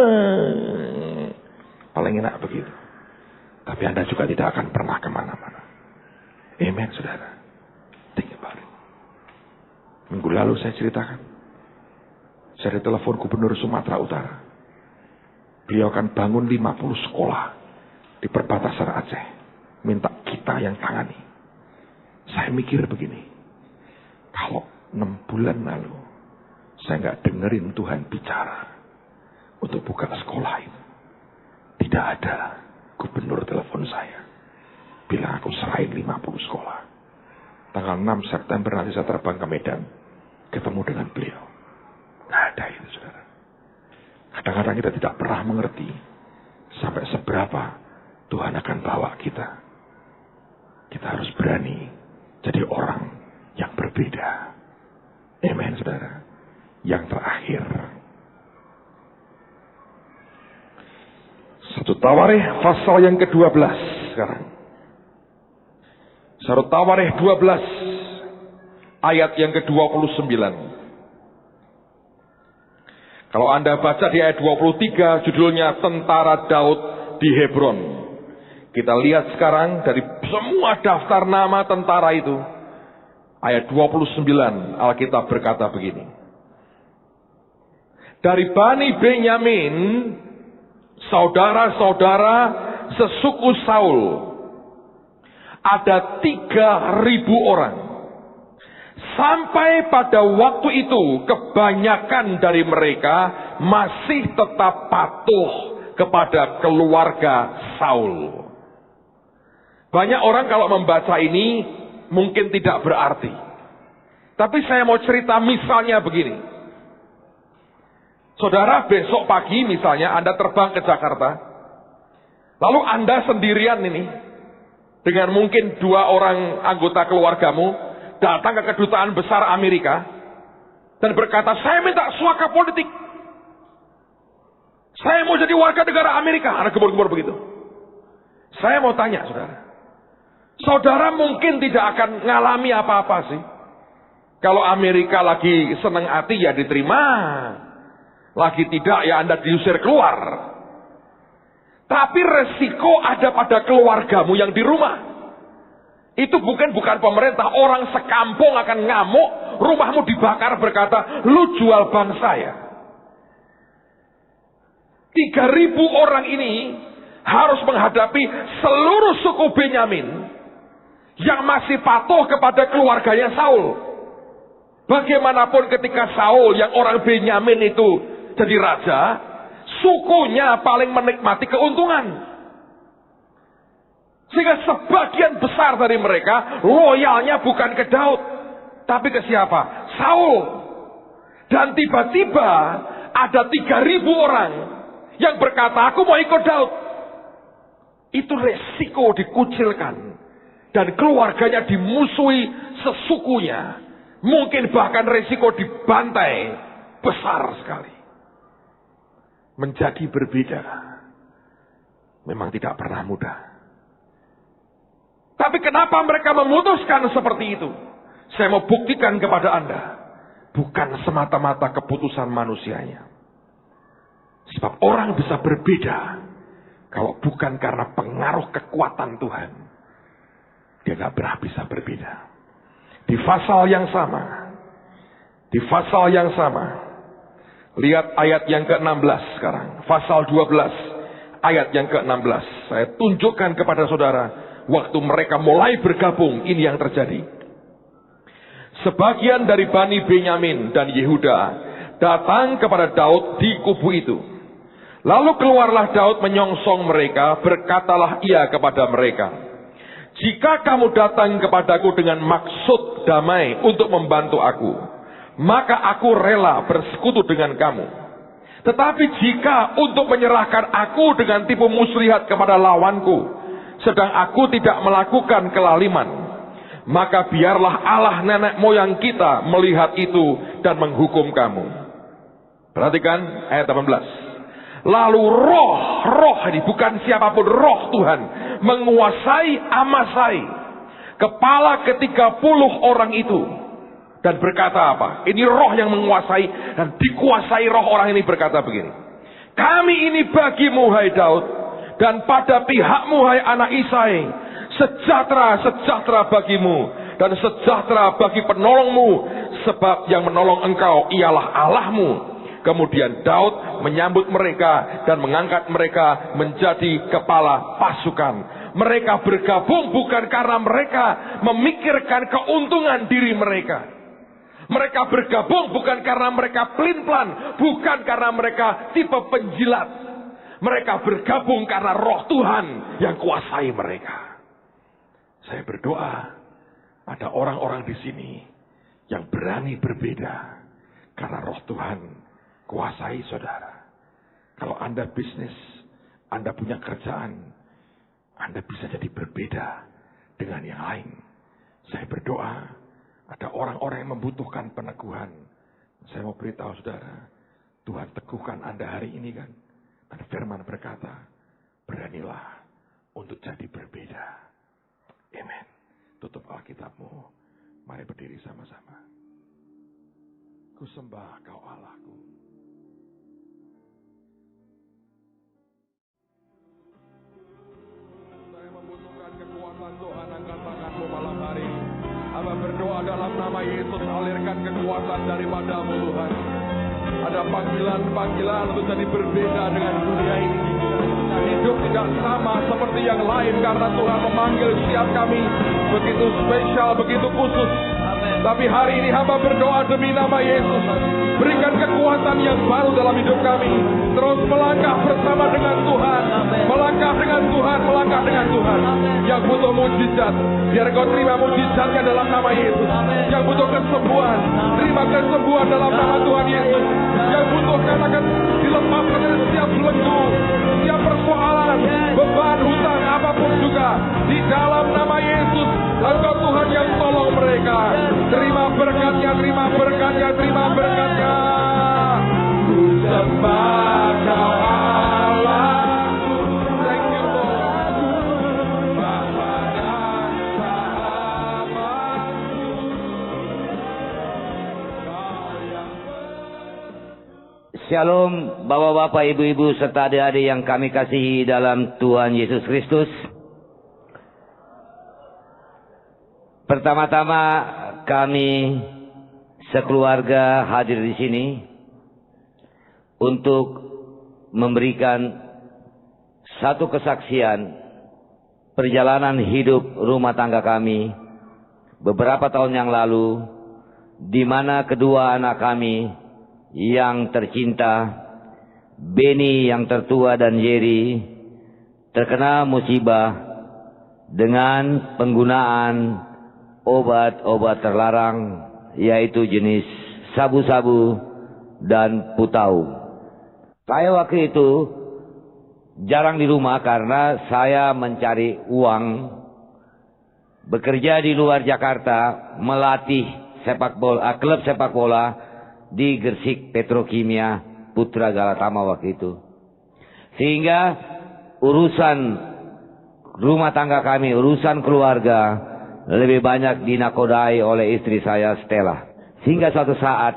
paling enak begitu. Tapi Anda juga tidak akan pernah kemana-mana. Amen, saudara. Think about it. Minggu lalu saya ceritakan, saya telepon Gubernur Sumatera Utara. Beliau akan bangun 50 sekolah di perbatasan Aceh. Minta kita yang tangani. Saya mikir begini. Kalau 6 bulan lalu saya nggak dengerin Tuhan bicara untuk buka sekolah itu, tidak ada gubernur telepon saya bilang aku serahin 50 sekolah. Tanggal 6 September nanti saya terbang ke Medan, ketemu dengan beliau. Nggak ada itu, saudara. Kadang-kadang kita tidak pernah mengerti sampai seberapa Tuhan akan bawa kita. Kita harus berani jadi orang yang berbeda. Amen, saudara. Yang terakhir, 1 Tawarikh pasal yang ke-12 sekarang. 1 Tawarikh 12 ayat yang ke-29. Kalau Anda baca di ayat 23, judulnya Tentara Daud di Hebron. Kita lihat sekarang dari semua daftar nama tentara itu. Ayat 29, Alkitab berkata begini. Dari Bani Benyamin, saudara-saudara sesuku Saul, ada 3.000 orang. Sampai pada waktu itu, kebanyakan dari mereka masih tetap patuh kepada keluarga Saul. Banyak orang kalau membaca ini mungkin tidak berarti. Tapi saya mau cerita misalnya begini. Saudara, besok pagi misalnya Anda terbang ke Jakarta. Lalu Anda sendirian ini, dengan mungkin 2 orang anggota keluargamu, datang ke kedutaan besar Amerika dan berkata, saya minta suaka politik. Saya mau jadi warga negara Amerika. Ada gebor-gebor begitu. Saya mau tanya, saudara. Saudara mungkin tidak akan ngalami apa-apa sih. Kalau Amerika lagi senang hati ya diterima. Lagi tidak ya Anda diusir keluar. Tapi resiko ada pada keluargamu yang di rumah. Itu bukan pemerintah. Orang sekampung akan ngamuk. Rumahmu dibakar berkata, lu jual bangsa ya. 3.000 orang ini harus menghadapi seluruh suku Benyamin yang masih patuh kepada keluarganya Saul. Bagaimanapun ketika Saul yang orang Benyamin itu jadi raja, sukunya paling menikmati keuntungan. Sehingga sebagian besar dari mereka loyalnya bukan ke Daud, tapi ke siapa? Saul. Dan tiba-tiba ada 3.000 orang yang berkata, aku mau ikut Daud. Itu resiko dikucilkan. Dan keluarganya dimusuhi sesukunya. Mungkin bahkan resiko dibantai besar sekali. Menjadi berbeda memang tidak pernah mudah. Tapi kenapa mereka memutuskan seperti itu? Saya mau buktikan kepada Anda. Bukan semata-mata keputusan manusianya. Sebab orang bisa berbeda kalau bukan karena pengaruh kekuatan Tuhan. Dia gak pernah bisa berbeda. Di pasal yang sama. Di pasal yang sama. Lihat ayat yang ke-16 sekarang. Pasal 12. Ayat yang ke-16. Saya tunjukkan kepada saudara. Waktu mereka mulai bergabung. Ini yang terjadi. Sebagian dari Bani Benyamin dan Yehuda datang kepada Daud di kubu itu. Lalu keluarlah Daud menyongsong mereka. Berkatalah ia kepada mereka. Jika kamu datang kepadaku dengan maksud damai untuk membantu aku, maka aku rela bersekutu dengan kamu. Tetapi jika untuk menyerahkan aku dengan tipu muslihat kepada lawanku, sedang aku tidak melakukan kelaliman, maka biarlah Allah nenek moyang kita melihat itu dan menghukum kamu. Perhatikan ayat 18. Lalu roh ini bukan siapapun, roh Tuhan menguasai Amasai, kepala ke-30 orang itu, dan berkata apa? Ini roh yang menguasai dan dikuasai roh orang ini berkata begini. Kami ini bagimu hai Daud, dan pada pihakmu hai anak Isai, sejahtera bagimu dan sejahtera bagi penolongmu, sebab yang menolong engkau ialah Allahmu. Kemudian Daud menyambut mereka dan mengangkat mereka menjadi kepala pasukan. Mereka bergabung bukan karena mereka memikirkan keuntungan diri mereka. Mereka bergabung bukan karena mereka pelin-pelan, bukan karena mereka tipe penjilat. Mereka bergabung karena roh Tuhan yang kuasai mereka. Saya berdoa ada orang-orang di sini yang berani berbeda karena roh Tuhan kuasai saudara. Kalau Anda bisnis, Anda punya kerjaan, Anda bisa jadi berbeda dengan yang lain. Saya berdoa ada orang-orang yang membutuhkan peneguhan. Saya mau beritahu saudara, Tuhan teguhkan Anda hari ini kan. Dan firman berkata, beranilah untuk jadi berbeda. Amen. Tutup Alkitabmu. Mari berdiri sama-sama. Ku sembah kau Allahku. Saya membutuhkan kekuatan Tuhan, angkat tanganmu malam hari. Hamba berdoa dalam nama Yesus, alirkan kekuatan daripadamu Tuhan. Ada panggilan-panggilan untuk jadi berbeda dengan dunia ini. Hidup tidak sama seperti yang lain karena Tuhan memanggil setiap kami begitu spesial, begitu khusus. Tapi hari ini hamba berdoa demi nama Yesus, berikan kekuatan yang baru dalam hidup kami. Terus melangkah bersama dengan Tuhan, melangkah dengan Tuhan, melangkah dengan Tuhan. Yang butuh mujizat, biar kau terima mujizatnya dalam nama Yesus. Yang butuh kesembuhan, terima kesembuhan dalam nama Tuhan Yesus. Yang butuh katakan dilepaskan dari setiap belenggu, setiap persoalan, beban, hutang, apapun juga. Di dalam nama Yesus, Engkau Tuhan yang tolong mereka. Terima berkatnya, terima berkatnya, terima berkatnya. Ku sembah kau Allahku. Thank you Lord. Bapa dan sahabatku. Shalom Bapak-bapak, Ibu-ibu serta adik-adik yang kami kasihi dalam Tuhan Yesus Kristus. Pertama-tama kami sekeluarga hadir di sini untuk memberikan satu kesaksian perjalanan hidup rumah tangga kami beberapa tahun yang lalu, di mana kedua anak kami yang tercinta, Beni yang tertua dan Yeri, terkena musibah dengan penggunaan obat-obat terlarang, yaitu jenis sabu-sabu dan putau. Saya waktu itu jarang di rumah karena saya mencari uang, bekerja di luar Jakarta, melatih klub sepak bola di Gresik Petrokimia Putra Galatama waktu itu. Sehingga urusan rumah tangga kami, urusan keluarga lebih banyak dinakodai oleh istri saya Stella. Sehingga suatu saat,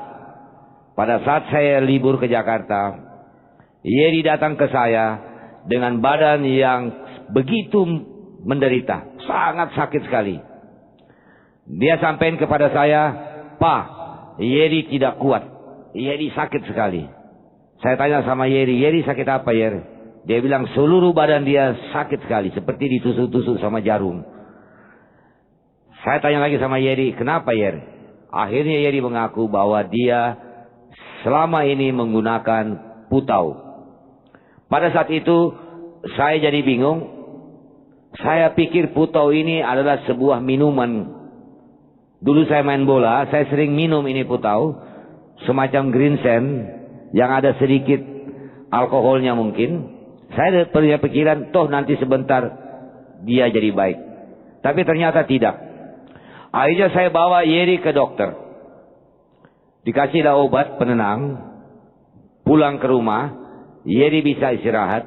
pada saat saya libur ke Jakarta, Yeri datang ke saya dengan badan yang begitu menderita, sangat sakit sekali. Dia sampaikan kepada saya, "Pak, Yeri tidak kuat, Yeri sakit sekali." Saya tanya sama Yeri, "Yeri sakit apa Yeri?" Dia bilang seluruh badan dia sakit sekali, seperti ditusuk-tusuk sama jarum. Saya tanya lagi sama Yeri, "Kenapa Yeri?" Akhirnya Yeri mengaku bahwa dia selama ini menggunakan putau. Pada saat itu saya jadi bingung. Saya pikir putau ini adalah sebuah minuman. Dulu saya main bola, saya sering minum ini putau. Semacam green sand yang ada sedikit alkoholnya mungkin. Saya punya pikiran, toh nanti sebentar dia jadi baik. Tapi ternyata tidak. Akhirnya saya bawa Yeri ke dokter. Dikasihlah obat penenang. Pulang ke rumah, Yeri bisa istirahat.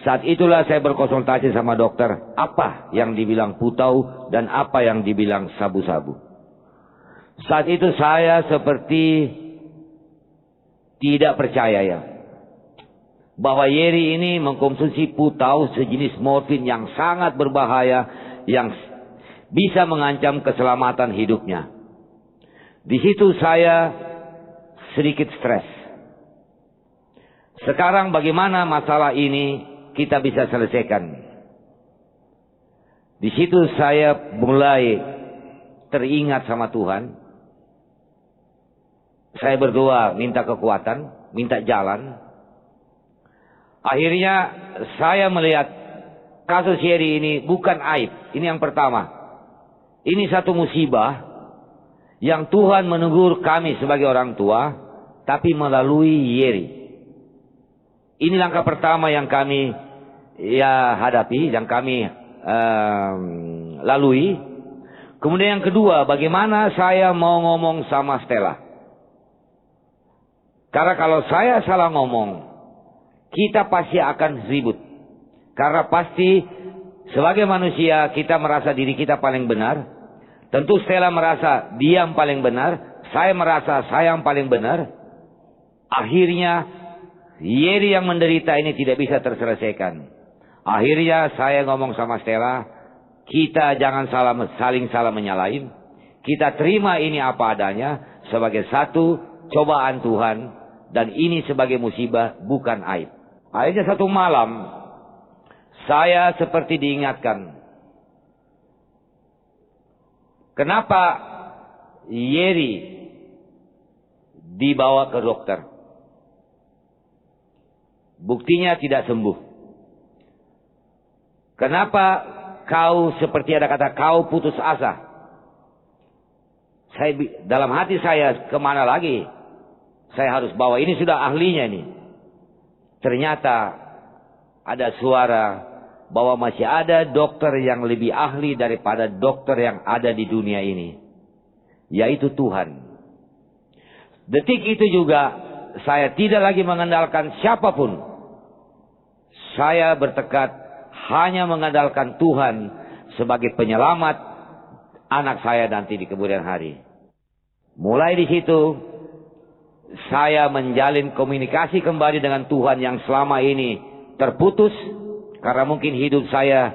Saat itulah saya berkonsultasi sama dokter, apa yang dibilang putau dan apa yang dibilang sabu-sabu. Saat itu saya seperti tidak percaya ya, bahwa Yeri ini mengkonsumsi putau sejenis morfin yang sangat berbahaya, yang bisa mengancam keselamatan hidupnya. Di situ saya sedikit stres. Sekarang bagaimana masalah ini kita bisa selesaikan? Di situ saya mulai teringat sama Tuhan. Saya berdoa, minta kekuatan, minta jalan. Akhirnya saya melihat kasus Yeri ini bukan aib. Ini yang pertama. Ini satu musibah yang Tuhan menegur kami sebagai orang tua, tapi melalui Yeri. Ini langkah pertama yang kami hadapi, yang kami lalui. Kemudian yang kedua, bagaimana saya mau ngomong sama Stella. Karena kalau saya salah ngomong, kita pasti akan ribut. Karena pasti sebagai manusia kita merasa diri kita paling benar. Tentu Stella merasa dia yang paling benar, saya merasa saya yang paling benar. Akhirnya Yeri yang menderita ini tidak bisa terselesaikan. Akhirnya saya ngomong sama Stella, kita jangan saling salah menyalahin. Kita terima ini apa adanya sebagai satu cobaan Tuhan, dan ini sebagai musibah, bukan aib. Akhirnya satu malam saya seperti diingatkan, kenapa Yeri dibawa ke dokter? Buktinya tidak sembuh. Kenapa kau seperti ada kata kau putus asa? Dalam hati saya, kemana lagi saya harus bawa? Ini sudah ahlinya nih. Ternyata ada suara bahwa masih ada dokter yang lebih ahli daripada dokter yang ada di dunia ini, yaitu Tuhan. Detik itu juga saya tidak lagi mengandalkan siapapun. Saya bertekad hanya mengandalkan Tuhan sebagai penyelamat anak saya nanti di kemudian hari. Mulai di situ saya menjalin komunikasi kembali dengan Tuhan yang selama ini terputus karena mungkin hidup saya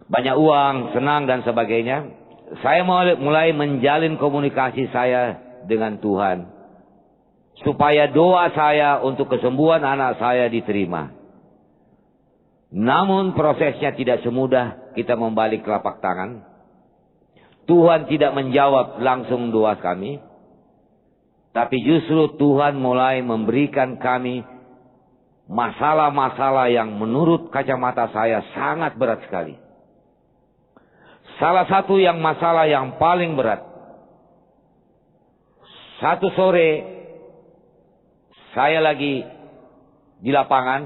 banyak uang, senang dan sebagainya. Saya mulai menjalin komunikasi saya dengan Tuhan supaya doa saya untuk kesembuhan anak saya diterima. Namun prosesnya tidak semudah kita membalik telapak tangan. Tuhan tidak menjawab langsung doa kami, tapi justru Tuhan mulai memberikan kami masalah-masalah yang menurut kacamata saya sangat berat sekali. Salah satu yang masalah yang paling berat. Satu sore saya lagi di lapangan,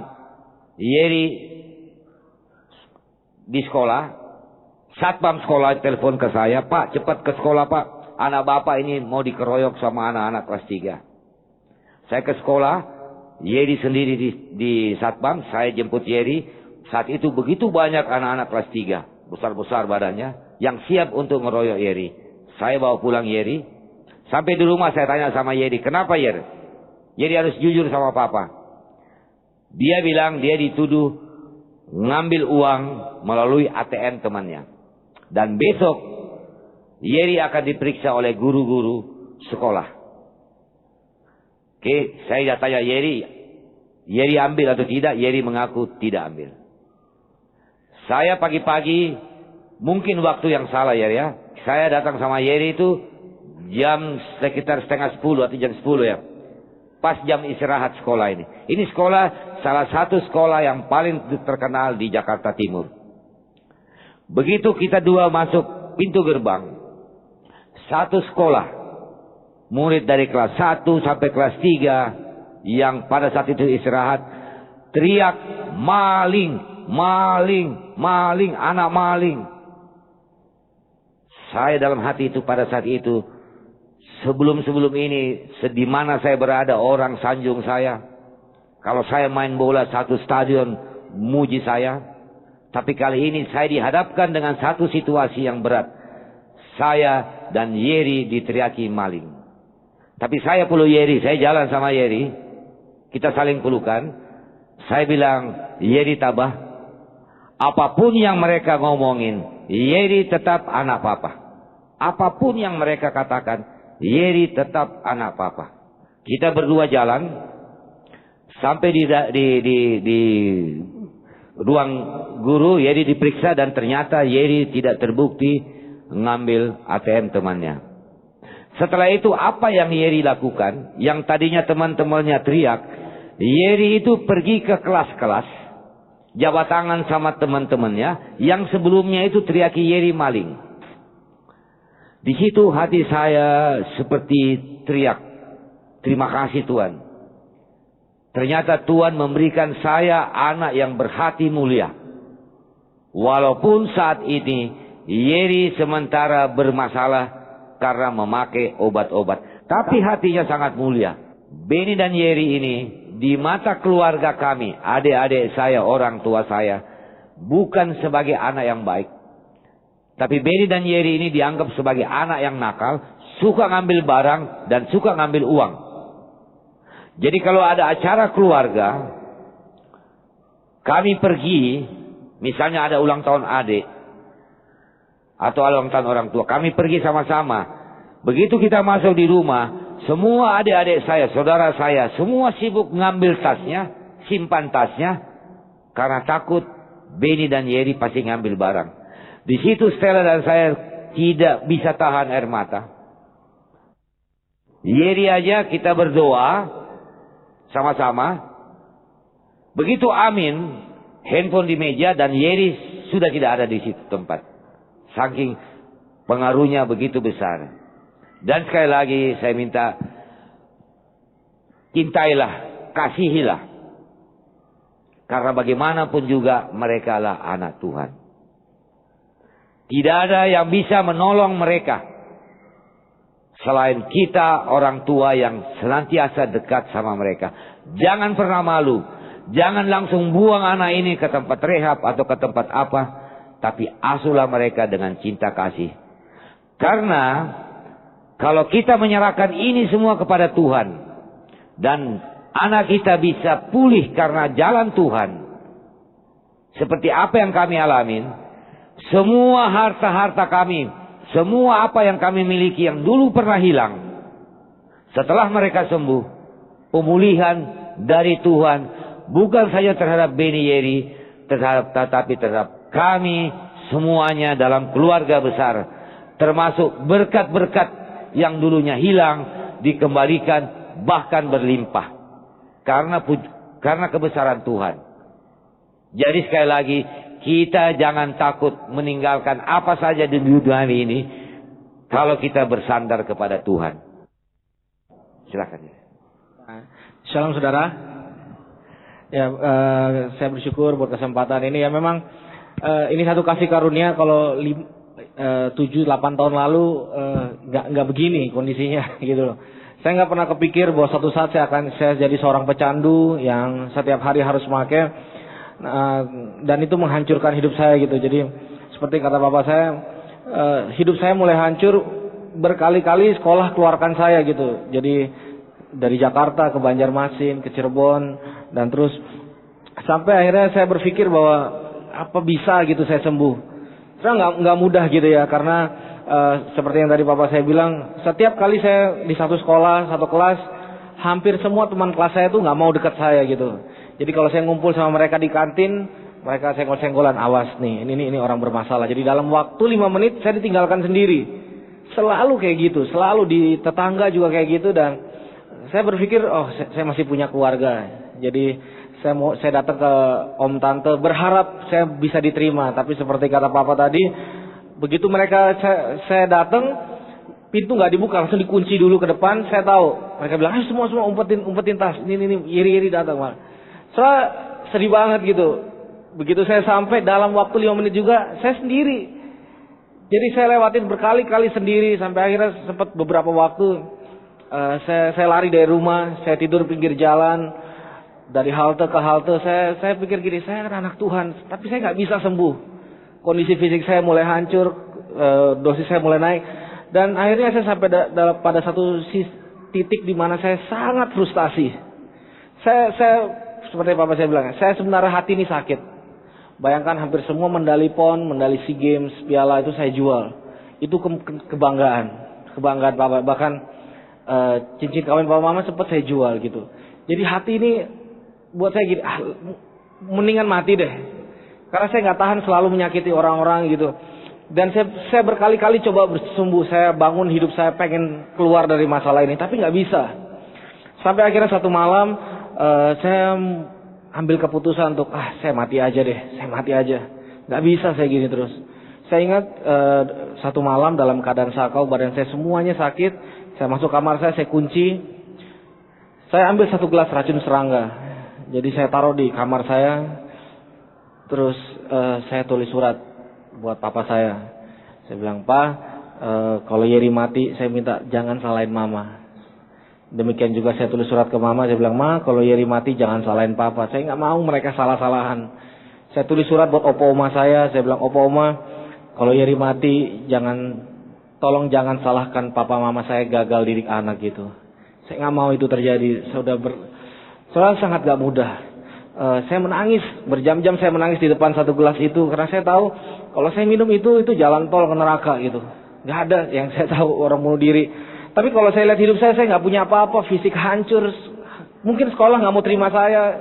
Yeri di sekolah, satpam sekolah telepon ke saya, Pak cepat ke sekolah Pak, anak bapak ini mau dikeroyok sama anak-anak kelas 3. Saya ke sekolah, Yeri sendiri di satpam, saya jemput Yeri. Saat itu begitu banyak anak-anak kelas 3, besar-besar badannya, yang siap untuk ngeroyok Yeri. Saya bawa pulang Yeri. Sampai di rumah saya tanya sama Yeri, kenapa Yeri? Yeri harus jujur sama papa. Dia bilang dia dituduh ngambil uang melalui ATM temannya. Dan besok Yeri akan diperiksa oleh guru-guru sekolah. Oke, saya tanya Yeri ambil atau tidak? Yeri mengaku tidak ambil. Saya pagi-pagi, mungkin waktu yang salah Yeri ya. Saya datang sama Yeri itu jam sekitar 9:30 atau jam 10 ya. Pas jam istirahat sekolah ini. Ini sekolah salah satu sekolah yang paling terkenal di Jakarta Timur. Begitu kita dua masuk pintu gerbang, satu sekolah, murid dari kelas 1 sampai kelas 3 yang pada saat itu istirahat, teriak, maling, maling, maling, anak maling. Saya dalam hati itu pada saat itu, sebelum ini, di mana saya berada orang sanjung saya. Kalau saya main bola satu stadion muji saya. Tapi kali ini saya dihadapkan dengan satu situasi yang berat. Saya dan Yeri diteriaki maling. Tapi saya peluk Yeri, saya jalan sama Yeri. Kita saling pelukan. Saya bilang, Yeri tabah. Apapun yang mereka ngomongin, Yeri tetap anak papa. Apapun yang mereka katakan, Yeri tetap anak papa. Kita berdua jalan sampai di ruang guru. Yeri diperiksa dan ternyata Yeri tidak terbukti ngambil ATM temannya. Setelah itu apa yang Yeri lakukan? Yang tadinya teman-temannya teriak, Yeri itu pergi ke kelas-kelas, jabat tangan sama teman-temannya yang sebelumnya itu teriaki Yeri maling. Di situ hati saya seperti teriak, terima kasih Tuhan. Ternyata Tuhan memberikan saya anak yang berhati mulia. Walaupun saat ini Yeri sementara bermasalah karena memakai obat-obat, tapi hatinya sangat mulia. Beni dan Yeri ini di mata keluarga kami, adik-adik saya, orang tua saya, bukan sebagai anak yang baik. Tapi Beni dan Yeri ini dianggap sebagai anak yang nakal, suka ngambil barang dan suka ngambil uang. Jadi kalau ada acara keluarga, kami pergi, misalnya ada ulang tahun adik, atau ulang tahun orang tua, kami pergi sama-sama. Begitu kita masuk di rumah, semua adik-adik saya, saudara saya, semua sibuk ngambil tasnya, simpan tasnya, karena takut Beni dan Yeri pasti ngambil barang. Di situ Stella dan saya tidak bisa tahan air mata. Yeri aja kita berdoa sama-sama. Begitu amin, handphone di meja dan Yeri sudah tidak ada di situ tempat. Saking pengaruhnya begitu besar. Dan sekali lagi saya minta, cintailah, kasihilah. Karena bagaimanapun juga mereka lah anak Tuhan. Tidak ada yang bisa menolong mereka selain kita orang tua yang senantiasa dekat sama mereka. Jangan pernah malu. Jangan langsung buang anak ini ke tempat rehab atau ke tempat apa. Tapi asuhlah mereka dengan cinta kasih. Karena kalau kita menyerahkan ini semua kepada Tuhan, dan anak kita bisa pulih karena jalan Tuhan, seperti apa yang kami alamin, semua harta-harta kami, semua apa yang kami miliki yang dulu pernah hilang, setelah mereka sembuh, pemulihan dari Tuhan, bukan saja terhadap Beni Yeri, tetapi terhadap kami semuanya dalam keluarga besar, termasuk berkat-berkat yang dulunya hilang, dikembalikan, bahkan berlimpah. Karena kebesaran Tuhan. Jadi sekali lagi, kita jangan takut meninggalkan apa saja di dunia ini kalau kita bersandar kepada Tuhan. Silakan. Shalom saudara. Ya, saya bersyukur buat kesempatan ini. Ya memang ini satu kasih karunia. Kalau 7-8 tahun lalu nggak begini kondisinya gitu loh. Saya nggak pernah kepikir bahwa suatu saat saya jadi seorang pecandu yang setiap hari harus memakai. Dan itu menghancurkan hidup saya gitu. Jadi seperti kata bapak saya, hidup saya mulai hancur, berkali-kali sekolah keluarkan saya gitu. Jadi dari Jakarta ke Banjarmasin, ke Cirebon, dan terus sampai akhirnya saya berpikir bahwa apa bisa gitu saya sembuh. Sebenarnya nggak mudah gitu ya, karena seperti yang tadi bapak saya bilang, setiap kali saya di satu sekolah, satu kelas, hampir semua teman kelas saya tuh nggak mau dekat saya gitu. Jadi kalau saya ngumpul sama mereka di kantin, mereka senggol-senggolan, awas nih, ini orang bermasalah. Jadi dalam waktu 5 menit saya ditinggalkan sendiri. Selalu kayak gitu, selalu di tetangga juga kayak gitu. Dan saya berpikir, oh saya masih punya keluarga. Jadi Saya datang ke om tante berharap saya bisa diterima, tapi seperti kata papa tadi, begitu mereka saya datang, pintu nggak dibuka, langsung dikunci dulu ke depan. Saya tahu mereka bilang, ayo semua umpetin tas, ini iri datang malah. Soalnya sedih banget gitu. Begitu saya sampai, dalam waktu 5 menit juga saya sendiri. Jadi saya lewatin berkali-kali sendiri sampai akhirnya sempat beberapa waktu saya lari dari rumah, saya tidur pinggir jalan, dari halte ke halte. Saya pikir gini, saya kan anak Tuhan, tapi saya nggak bisa sembuh. Kondisi fisik saya mulai hancur, dosis saya mulai naik, dan akhirnya saya sampai pada satu titik di mana saya sangat frustasi. Saya seperti Papa saya bilang, saya sebenarnya hati ini sakit. Bayangkan hampir semua medali PON, medali SEA Games, piala itu saya jual. Itu kebanggaan Papa. Bahkan cincin kawin Papa Mama sempat saya jual gitu. Jadi hati ini buat saya gini, mendingan mati deh. Karena saya nggak tahan selalu menyakiti orang-orang gitu. Dan saya berkali-kali coba bersembuh, saya bangun hidup saya pengen keluar dari masalah ini, tapi nggak bisa. Sampai akhirnya satu malam saya ambil keputusan untuk saya mati aja deh, saya mati aja. Nggak bisa saya gini terus. Saya ingat satu malam dalam keadaan sakau, badan saya semuanya sakit. Saya masuk kamar saya kunci. Saya ambil satu gelas racun serangga. Jadi saya taruh di kamar saya. Terus saya tulis surat buat papa saya. Saya bilang, "Pa, kalau Yeri mati, saya minta jangan salahin mama." Demikian juga saya tulis surat ke mama. Saya bilang, "Ma, kalau Yeri mati jangan salahin papa. Saya nggak mau mereka salah-salahan." Saya tulis surat buat opo oma saya. Saya bilang, "Opo oma, kalau Yeri mati tolong jangan salahkan papa mama saya gagal didik anak gitu. Saya nggak mau itu terjadi." Soalnya sangat gak mudah. Saya menangis berjam-jam, saya menangis di depan satu gelas itu karena saya tahu kalau saya minum itu jalan tol ke neraka gitu. Nggak ada yang saya tahu orang bunuh diri. Tapi kalau saya lihat hidup saya nggak punya apa-apa, fisik hancur. Mungkin sekolah nggak mau terima saya,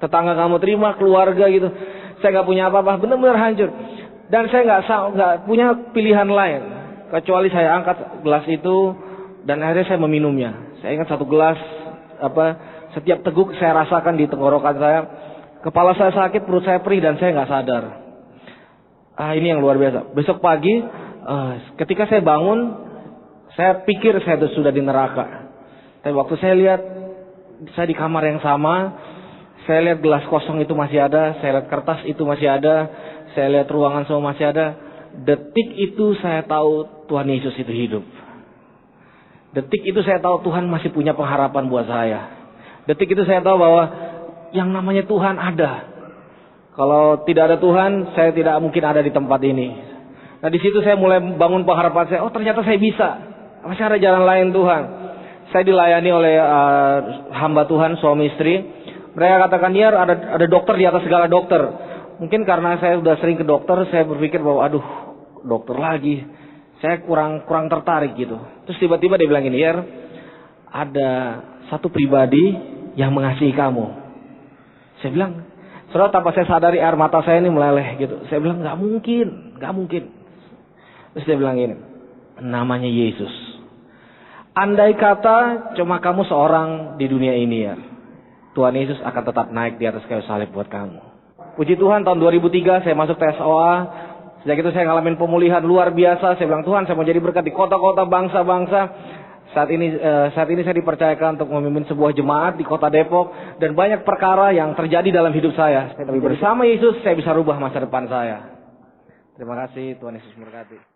tetangga nggak mau terima, keluarga gitu. Saya nggak punya apa-apa, benar-benar hancur. Dan saya nggak punya pilihan lain kecuali saya angkat gelas itu dan akhirnya saya meminumnya. Saya ingat satu gelas setiap teguk saya rasakan di tenggorokan saya, kepala saya sakit, perut saya perih dan saya nggak sadar. Ini yang luar biasa. Besok pagi, ketika saya bangun, saya pikir saya sudah di neraka. Tapi waktu saya lihat, saya di kamar yang sama, saya lihat gelas kosong itu masih ada, saya lihat kertas itu masih ada, saya lihat ruangan semua masih ada. Detik itu saya tahu Tuhan Yesus itu hidup. Detik itu saya tahu Tuhan masih punya pengharapan buat saya. Detik itu saya tahu bahwa yang namanya Tuhan ada. Kalau tidak ada Tuhan, saya tidak mungkin ada di tempat ini. Nah di situ saya mulai bangun pengharapan saya. Oh ternyata saya bisa. Masih ada jalan lain Tuhan. Saya dilayani oleh hamba Tuhan, suami istri. Mereka katakan, "Ya ada dokter di atas segala dokter." Mungkin karena saya sudah sering ke dokter, saya berpikir bahwa aduh dokter lagi. Saya kurang tertarik gitu. Terus tiba-tiba dia bilang gini, "Ya ada satu pribadi yang mengasihi kamu." Saya bilang, saudara, tanpa saya sadari air mata saya ini meleleh gitu. Saya bilang, nggak mungkin. Terus dia bilang gini, namanya Yesus. Andai kata cuma kamu seorang di dunia ini ya, Tuhan Yesus akan tetap naik di atas kayu salib buat kamu. Puji Tuhan, tahun 2003 saya masuk TSOA. Sejak itu saya ngalamin pemulihan luar biasa. Saya bilang, Tuhan, saya mau jadi berkat di kota-kota, bangsa-bangsa. Saat ini saya dipercayakan untuk memimpin sebuah jemaat di kota Depok. Dan banyak perkara yang terjadi dalam hidup saya. Tapi bersama Yesus saya bisa rubah masa depan saya. Terima kasih, Tuhan Yesus memberkati.